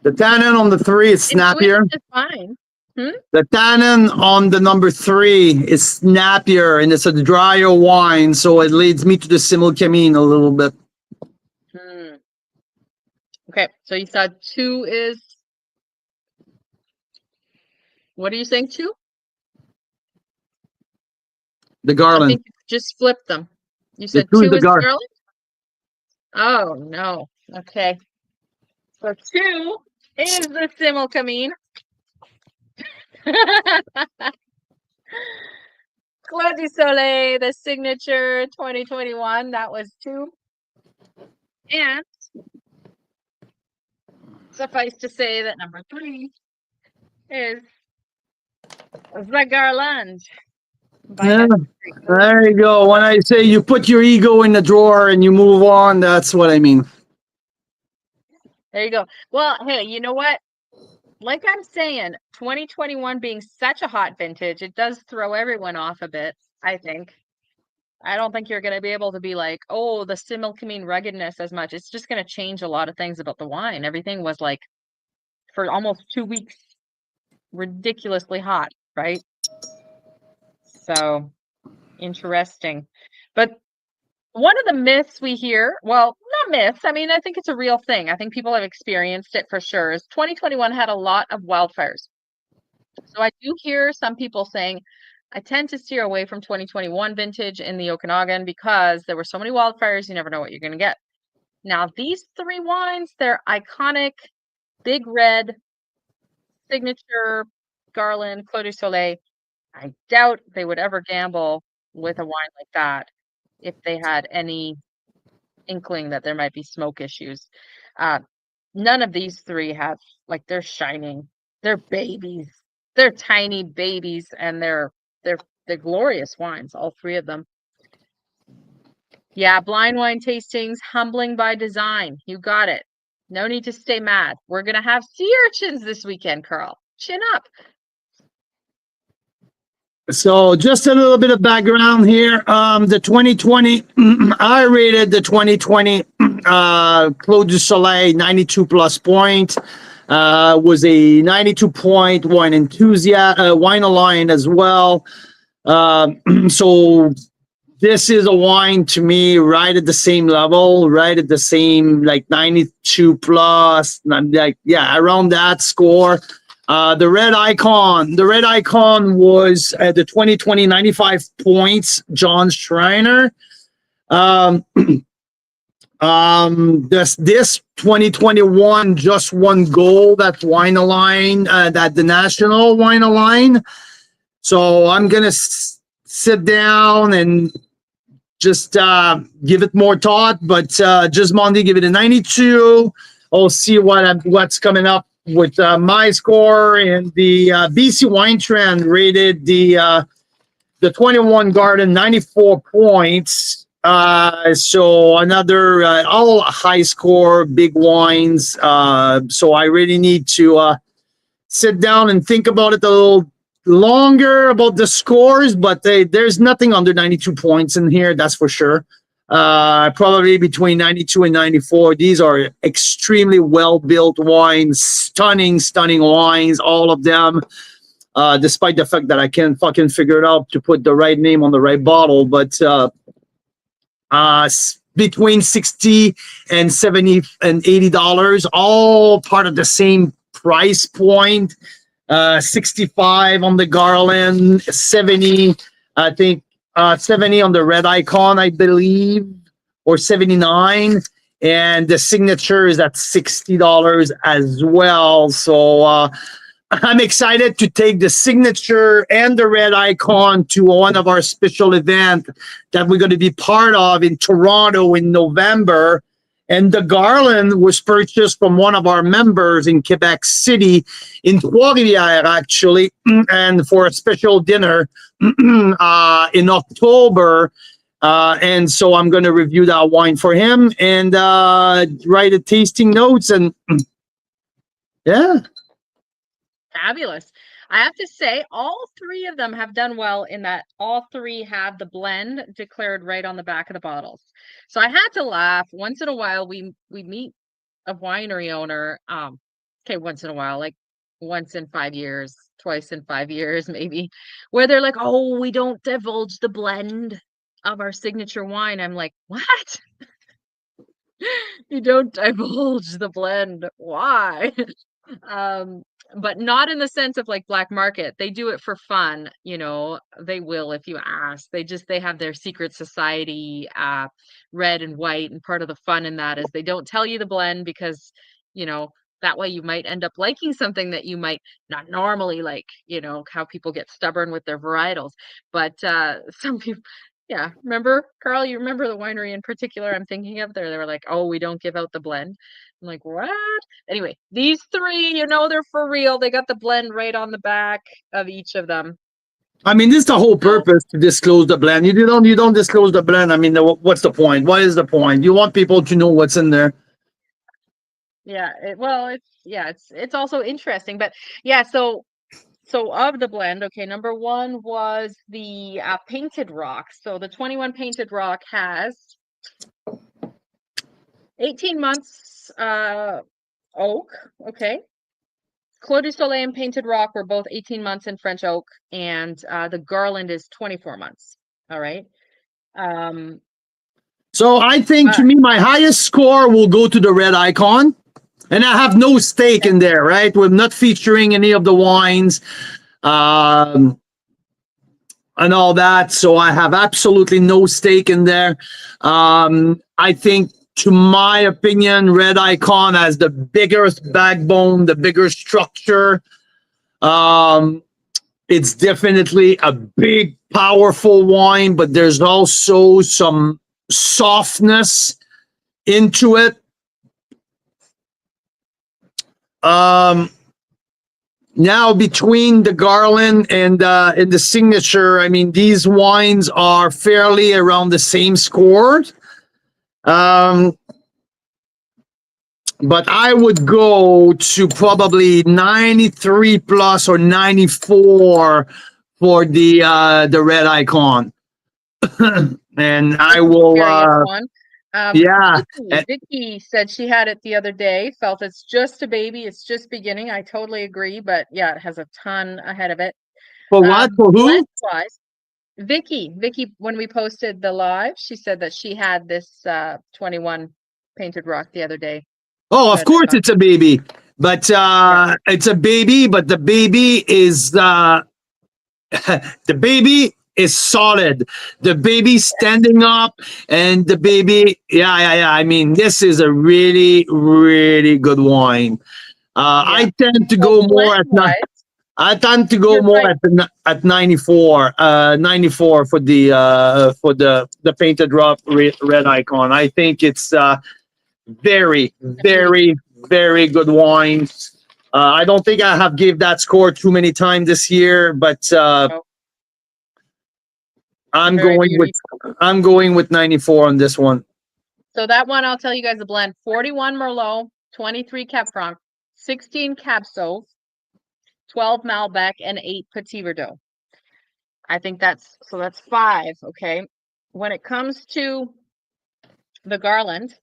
The tannin on the 3 is snappier. It's fine. The tannin on the number 3 is snappier and it's a drier wine, so it leads me to the Similkameen a little bit. Okay, so you said 2 is. What are you saying? 2? The I Garland. think you just flipped them. You The said two is 2 the is Garland. Garland? Oh, no. Okay. So 2 is the Similkameen. Clos Soleil, the signature 2021. That was 2. And suffice to say that number 3 is the Garland. By Yeah, Hester. there you go. When I say you put your ego in the drawer and you move on, that's what I mean. There you go. Well, hey, you know what? Like I'm saying, 2021 being such a hot vintage, it does throw everyone off a bit, I think. I don't think you're going to be able to be like, oh, the Similkameen ruggedness as much. It's just going to change a lot of things about the wine. Everything was like, for almost 2 weeks, ridiculously hot, right? So interesting. But one of the myths we hear, well, not myths, I mean, I think it's a real thing. I think people have experienced it for sure, is 2021 had a lot of wildfires. So I do hear some people saying, I tend to steer away from 2021 vintage in the Okanagan because there were so many wildfires, you never know what you're going to get. Now, these 3 wines, they're iconic, big red, signature, Garland, Clos du Soleil. I doubt they would ever gamble with a wine like that if they had any inkling that there might be smoke issues. Uh, none of these 3 have, like, they're shining. They're babies. They're tiny babies, and they're glorious wines, all 3 of them. Yeah, blind wine tastings, humbling by design. You got it. No need to stay mad. We're gonna have sea urchins this weekend, Carl. Chin up. So just a little bit of background here. The 2020, I rated the 2020 Clos du Soleil 92 plus point. Was a 92 point wine enthusiast, wine aligned as well. So this is a wine to me right at the same level, right at the same like 92 plus, like yeah, around that score. The red icon was the 2020 95 points, John Schreiner. Um, this 2021 just won gold at Wine Align, at the National Wine Align. So I'm gonna sit down and just give it more thought, but just Monday, give it a 92. I'll see what's coming up with my score, and the BC Wine Trend rated the 21 Garden 94 points. So another all high score, big wines. So I really need to sit down and think about it a little longer about the scores, but there's nothing under 92 points in here, that's for sure. Probably between 92 and 94. These are extremely well built wines, stunning wines, all of them. Despite the fact that I can't fucking figure it out to put the right name on the right bottle, but between 60 and 70 and $80, all part of the same price point. 65 on the Garland, 70, I think, 70 on the red icon, I believe, or 79. And the signature is at $60 as well. So I'm excited to take the signature and the red icon to one of our special events that we're going to be part of in Toronto in November. And the Garland was purchased from one of our members in Quebec City, in Trois-Rivières, actually, and for a special dinner in October. And so I'm going to review that wine for him and write a tasting notes. And yeah. Fabulous. I have to say, all 3 of them have done well in that all 3 have the blend declared right on the back of the bottles. So I had to laugh. Once in a while, we meet a winery owner. Okay, once in a while, like once in 5 years, twice in 5 years, maybe, where they're like, "Oh, we don't divulge the blend of our signature wine." I'm like, "What? You don't divulge the blend? Why?" um, but not in the sense of like black market. They do it for fun, you know. They will if you ask. They have their secret society, red and white, and part of the fun in that is they don't tell you the blend because, you know, that way you might end up liking something that you might not normally like, you know, how people get stubborn with their varietals. But some people, yeah, remember, Carl, you remember the winery in particular I'm thinking of there? They were like, oh, we don't give out the blend. I'm like, what? Anyway, these three, you know, they're for real. They got the blend right on the back of each of them. I mean, this is the whole So, purpose to disclose the blend. You don't disclose the blend. I mean, what's the point? What is the point? You want people to know what's in there. yeah, well, it's also interesting, but yeah, so of the blend, okay, number one was the painted rock. So the 21 painted rock has 18 months oak, okay. Clos du Soleil and Painted Rock were both 18 months in French oak, and the Garland is 24 months. All right. Um, So I think to but me, my highest score will go to the red icon. And I have no stake in there, right? We're not featuring any of the wines um, and all that. So I have absolutely no stake in there. I think, to my opinion, Red Icon has the biggest backbone, the bigger structure. Um, it's definitely a big, powerful wine, but there's also some softness into it. Um, Now between the Garland and the Signature, I mean, these wines are fairly around the same score. Um, but I would go to probably 93 plus or 94 for the red icon. And I this is a will curious one. yeah. Vicky said she had it the other day, felt it's just a baby, it's just beginning. I totally agree, but yeah, it has a ton ahead of it. For what? For Blend who? wise, Vicky, when we posted the live, she said that she had this 21 painted rock the other day. Oh, of Red course icon. it's a baby. But Yeah. it's a baby, but the baby is the baby is solid. The baby standing up, and the baby, yeah. I mean, this is a really, really good wine. Yeah. I tend to So go more blend at wise, I tend to go you're more right. at 94, 94 for the painted drop red icon. I think it's very, Beauty. very, very good wine. I don't think I have gave that score too many times this year, but Oh, I'm very going with beauty. 94 on this one. So that one, I'll tell you guys the blend: 41 Merlot, 23 Cab Franc, 16 Cab Sauv, 12 Malbec, and 8 Petit Verdot. I think that's five. Okay. When it comes to the Garland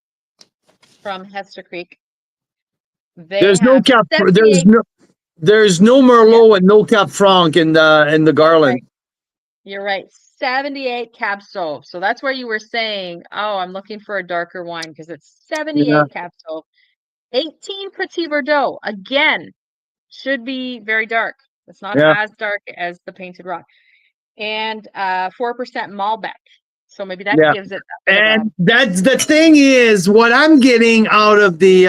from Hester Creek, they There's no have cap. 78. There's no Yeah, Merlot and no Cap Franc in the Garland. right. You're right. 78 Cab Sauv. So that's where you were saying, oh, I'm looking for a darker wine because it's Yeah, 78 Cab Sauv. 18 Petit Verdot. Again, should be very dark. It's not yeah. as dark as the Painted Rock. And 4% Malbec. So maybe that Yeah. gives it that bit of a And that's the thing is what I'm getting out of the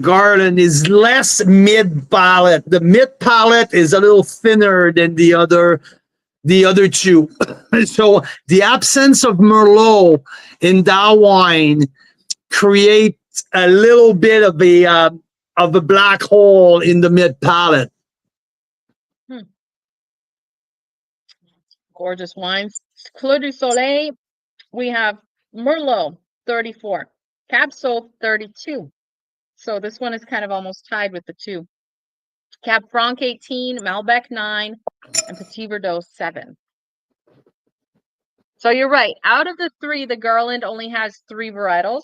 Garland is less mid palate. The mid palate is a little thinner than the other two. So the absence of Merlot in that wine creates a little bit of a black hole in the mid palate. gorgeous wines. Clos du Soleil, we have Merlot 34, Cab Sauv 32. So this one is kind of almost tied with the two. Cab Franc 18, Malbec 9, and Petit Verdot 7. So you're right. Out of the three, the Garland only has 3 varietals,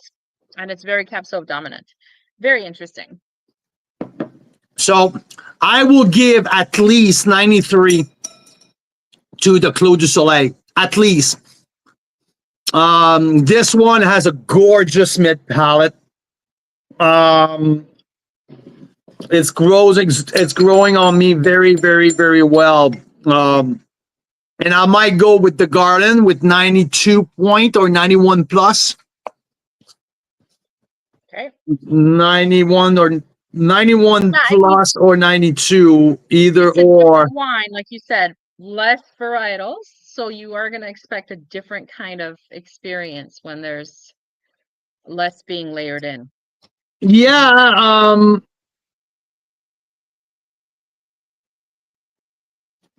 and it's very Cab Sauv dominant. Very interesting. So I will give at least 93 to the Clos du Soleil. At least. This one has a gorgeous mid palate. Um, It's growing on me very, very, very well. And I might go with the Garland with 92 point or 91 plus. Okay. 91 or 91 Yeah, plus or 92, either it's a or. different wine, like you said, less varietals. So you are going to expect a different kind of experience when there's less being layered in. Yeah,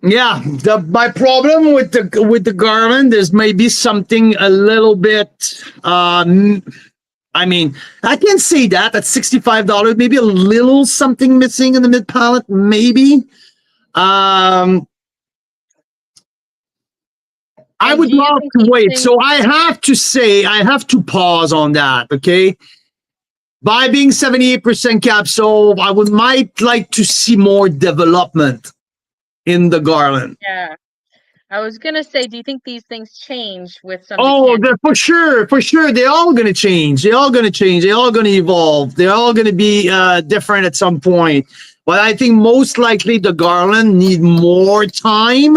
yeah. My problem with the Garland is maybe something a little bit. I mean, I can say that at $65, maybe a little something missing in the mid palate, maybe. I And would do you love think to these wait. things, So I have to say, I have to pause on that. Okay. By being 78% capsule, I might like to see more development in the Garland. yeah, I was going to say, do you think these things change with some Oh, decanting? for sure, for sure. They're all going to change. They're all going to change. They're all going to evolve. They're all going to be different at some point. But I think most likely the Garland need more time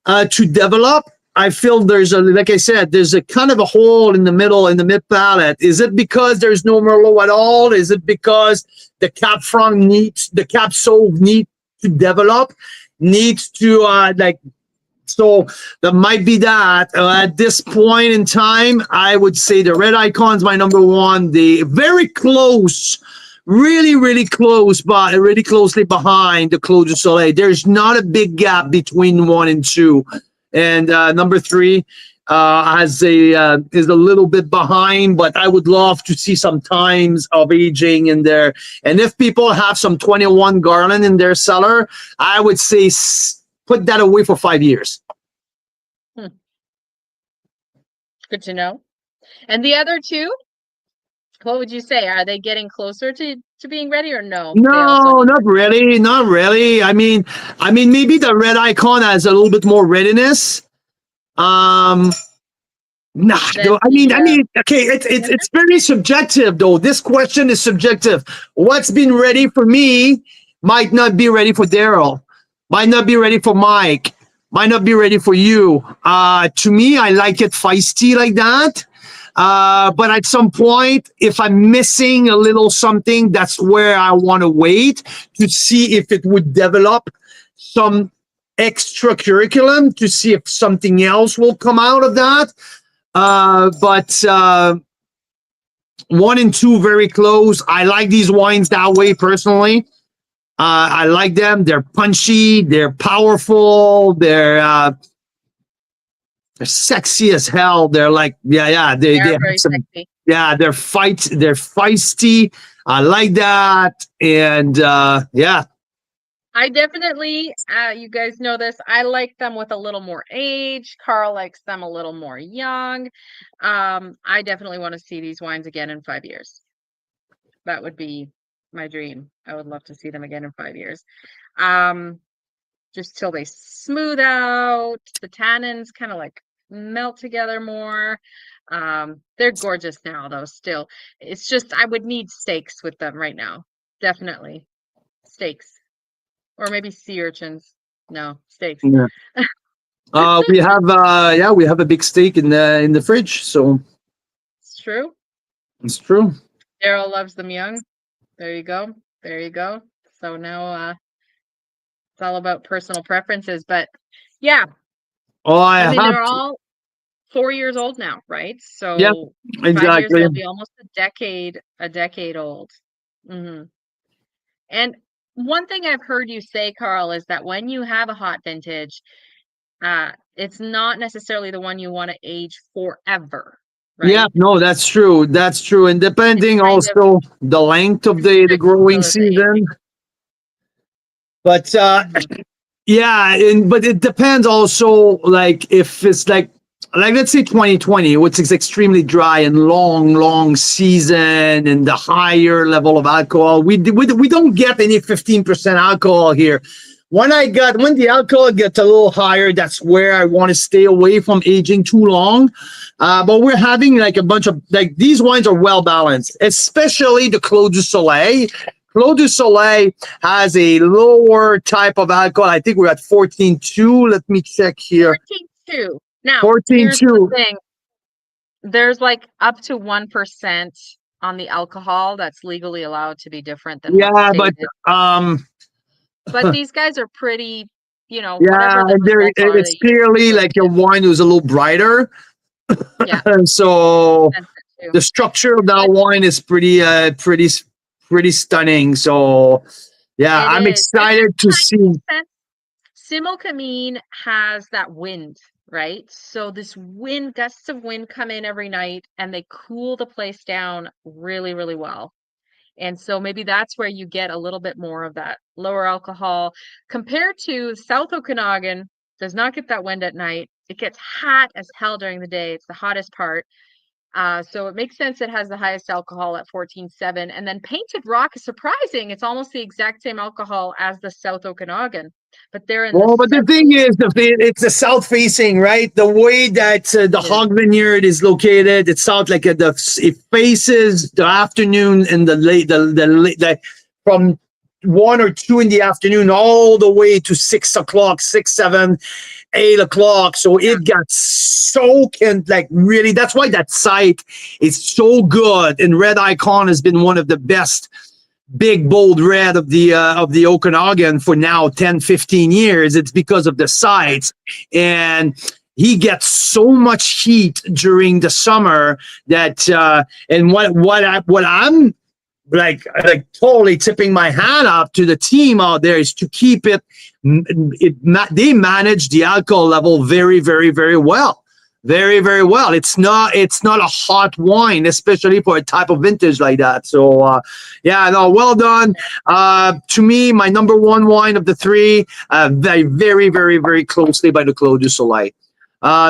to develop. I feel like I said, there's a kind of a hole in the middle, in the mid palate. Is it because there's no Merlot at all? Is it because the the capsule needs to develop, needs to so that might be that. At this point in time, I would say the Red Icon's my number one. The very close, really, really close, but really closely behind the Clos du Soleil. There's not a big gap between 1 and 2. And number 3 is a little bit behind, but I would love to see some times of aging in there. And if people have some 21 Garland in their cellar, I would say put that away for 5 years. Good to know. And the other two, what would you say? Are they getting closer to being ready or no? No, not really. Not really. I mean, maybe the Red Icon has a little bit more readiness. Nah, though, I mean, okay, it's very subjective though. This question is subjective. What's been ready for me might not be ready for Daryl, might not be ready for Mike, might not be ready for you. To me, I like it feisty like that. But at some point, if I'm missing a little something, that's where I want to wait to see if it would develop some extra curriculum, to see if something else will come out of that. But 1 and 2 very close. I like these wines that way personally. I like them. They're punchy. They're powerful. They're sexy as hell. They're like, they have very some, sexy. yeah, they're feisty. I like that. And I definitely, you guys know this, I like them with a little more age. Carl likes them a little more young. I definitely want to see these wines again in 5 years. That would be my dream. I would love to see them again in 5 years. Just till they smooth out, the tannins kind of like melt together more. They're gorgeous now though, still. It's just, I would need steaks with them right now. Definitely. Steaks. Or maybe sea urchins. No, steaks. yeah. We have a big steak in the fridge, so It's true. it's true. Daryl loves them young. There you go. There you go. So now it's all about personal preferences, but yeah. Oh, I mean, they're all 4 years old now, right? So 5 years, exactly. they'll be almost a decade old. Mm-hmm. And one thing I've heard you say, Carl, is that when you have a hot vintage, it's not necessarily the one you want to age forever, right? Yeah, no, that's true. That's true. And depending also the length of the growing season. But yeah, but it depends also, like if it's like let's say 2020, which is extremely dry and long season and the higher level of alcohol. We don't get any 15% alcohol here. When the alcohol gets a little higher, that's where I want to stay away from aging too long. But we're having like a bunch of, like, these wines are well balanced, especially the Clos du Soleil. Clos du Soleil has a lower type of alcohol. I think we're at 14.2. Let me check here. 14.2. Now, here's the 14.2. thing. There's like up to 1% on the alcohol that's legally allowed to be different than what's Yeah, but stated. But these guys are pretty, yeah, whatever the and results are, it's they usually clearly really like your good. wine was a little brighter. Yeah, And so sense it too. the structure of that But wine is pretty stunning. So yeah, it I'm is. It excited to kind see. of makes sense. Similkameen has that wind, right? So this wind, gusts of wind come in every night and they cool the place down really, really well. And so maybe that's where you get a little bit more of that lower alcohol compared to South Okanagan does not get that wind at night. It gets hot as hell during the day. It's the hottest part. So it makes sense it has the highest alcohol at 14.7. And then Painted Rock is surprising. It's almost the exact same alcohol as the South Okanagan, but they're in the Well, but the thing 17. is, it's the south facing, right? The way that the It is. hog vineyard is located, it's south, like it faces the afternoon and the late, from 1 or 2 in the afternoon all the way to 6 o'clock, 6, 7, 8 o'clock. So Yeah. it got soaking, like really. That's why that site is so good. And Red Icon has been one of the best big bold red of the Okanagan for now 10-15 years. It's because of the sites, and he gets so much heat during the summer that and what I'm like totally tipping my hat up to the team out there is to keep they manage the alcohol level very, very, very well. Very, very well. It's not a hot wine, especially for a type of vintage like that. So yeah, no, well done. To me, my number one wine of the three, very, very, very, very closely by the Clos du Soleil.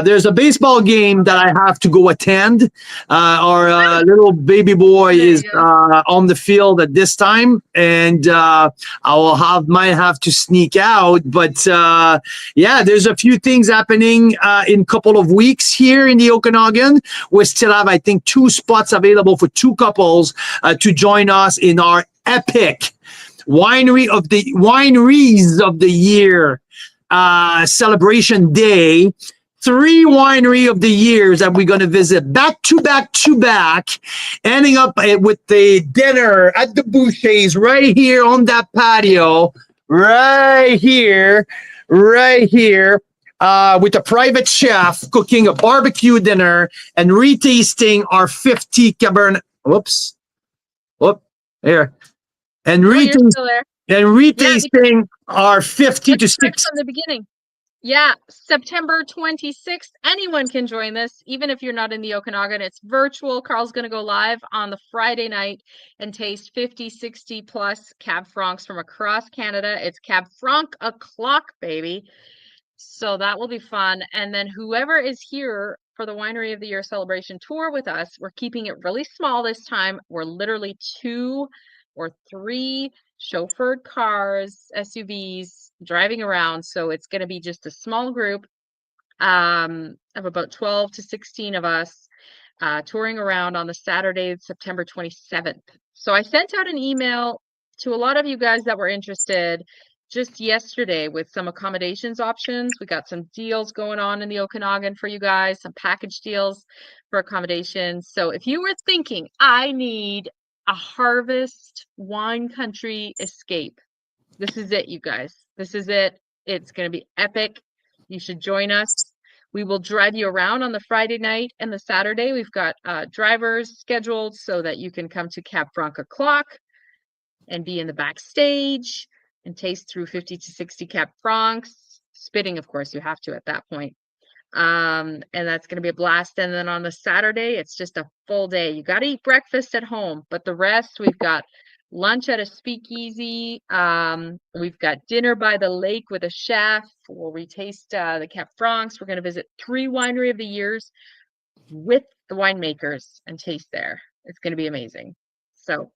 There's a baseball game that I have to go attend. Our little baby boy There is you go. on the field at this time, and might have to sneak out. But yeah, there's a few things happening in a couple of weeks here in the Okanagan. We still have, I think, 2 spots available for 2 couples to join us in our epic wineries of the year celebration day. 3 winery of the years that we're going to visit back to back to back, ending up with the dinner at the Boucher's right here on that patio, right here, with a private chef cooking a barbecue dinner and retasting our 50 Cabernet. Here. And Oh, you're still there. Yeah, retasting our 50 to let's start 60. from the beginning. Yeah, September 26th. Anyone can join this, even if you're not in the Okanagan. It's virtual. Carl's going to go live on the Friday night and taste 50, 60 plus Cab Francs from across Canada. It's Cab Franc o'clock, baby. So that will be fun. And then whoever is here for the Winery of the Year celebration tour with us, we're keeping it really small this time. We're literally 2 or 3 chauffeured cars, SUVs driving around. So it's going to be just a small group of about 12 to 16 of us touring around on the Saturday, September 27th. So I sent out an email to a lot of you guys that were interested just yesterday with some accommodations options. We got some deals going on in the Okanagan for you guys, some package deals for accommodations. So if you were thinking, I need a harvest wine country escape, this is it, you guys. This is it. It's going to be epic. You should join us. We will drive you around on the Friday night and the Saturday. We've got drivers scheduled so that you can come to Cab Franc o'clock and be in the backstage and taste through 50 to 60 Cab Francs. Spitting, of course, you have to at that point. And that's going to be a blast. And then on the Saturday, it's just a full day. You got to eat breakfast at home, but the rest, we've got lunch at a speakeasy. We've got dinner by the lake with a chef where we taste the Cab Francs. We're going to visit 3 winery of the years with the winemakers and taste there. It's going to be amazing. So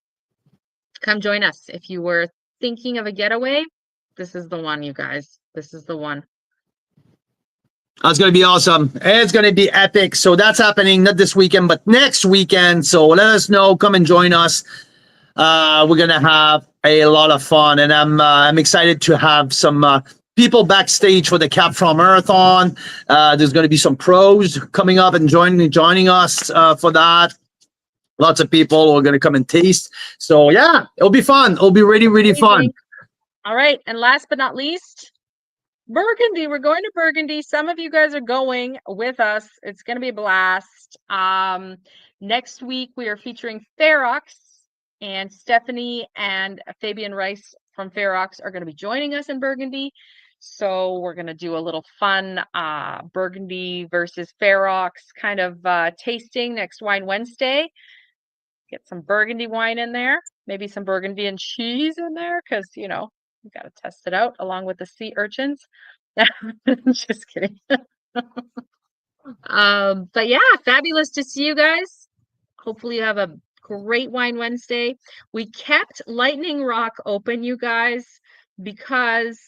come join us. If you were thinking of a getaway, this is the one, you guys. This is the one. That's going to be awesome. It's going to be epic. So that's happening not this weekend, but next weekend. So let us know. Come and join us. We're gonna have a lot of fun, and I'm excited to have some people backstage for the Cap from Marathon. There's going to be some pros coming up and joining us for that. Lots of people are going to come and taste. So yeah, it'll be fun. It'll be really, really fun. All right, and last but not least, Burgundy. We're going to Burgundy. Some of you guys are going with us. It's going to be a blast. Next week we are featuring Ferox, and Stephanie and Fabian Rice from Ferox are going to be joining us in Burgundy. So we're going to do a little fun Burgundy versus Ferox kind of tasting next Wine Wednesday. Get some Burgundy wine in there, maybe some Burgundy and cheese in there, because, you know, we got to test it out along with the sea urchins. Just kidding. But yeah, fabulous to see you guys. Hopefully you have a great Wine Wednesday. We kept Lightning Rock open, you guys, because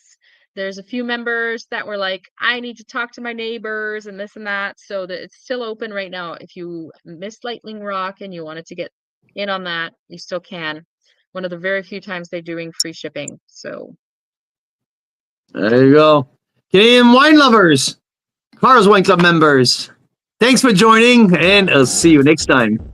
there's a few members that were like, I need to talk to my neighbors and this and that. So that it's still open right now. If you missed Lightning Rock and you wanted to get in on that, you still can. One of the very few times they're doing free shipping. So there you go. Canadian wine lovers, Cars Wine Club members, thanks for joining, and I'll see you next time.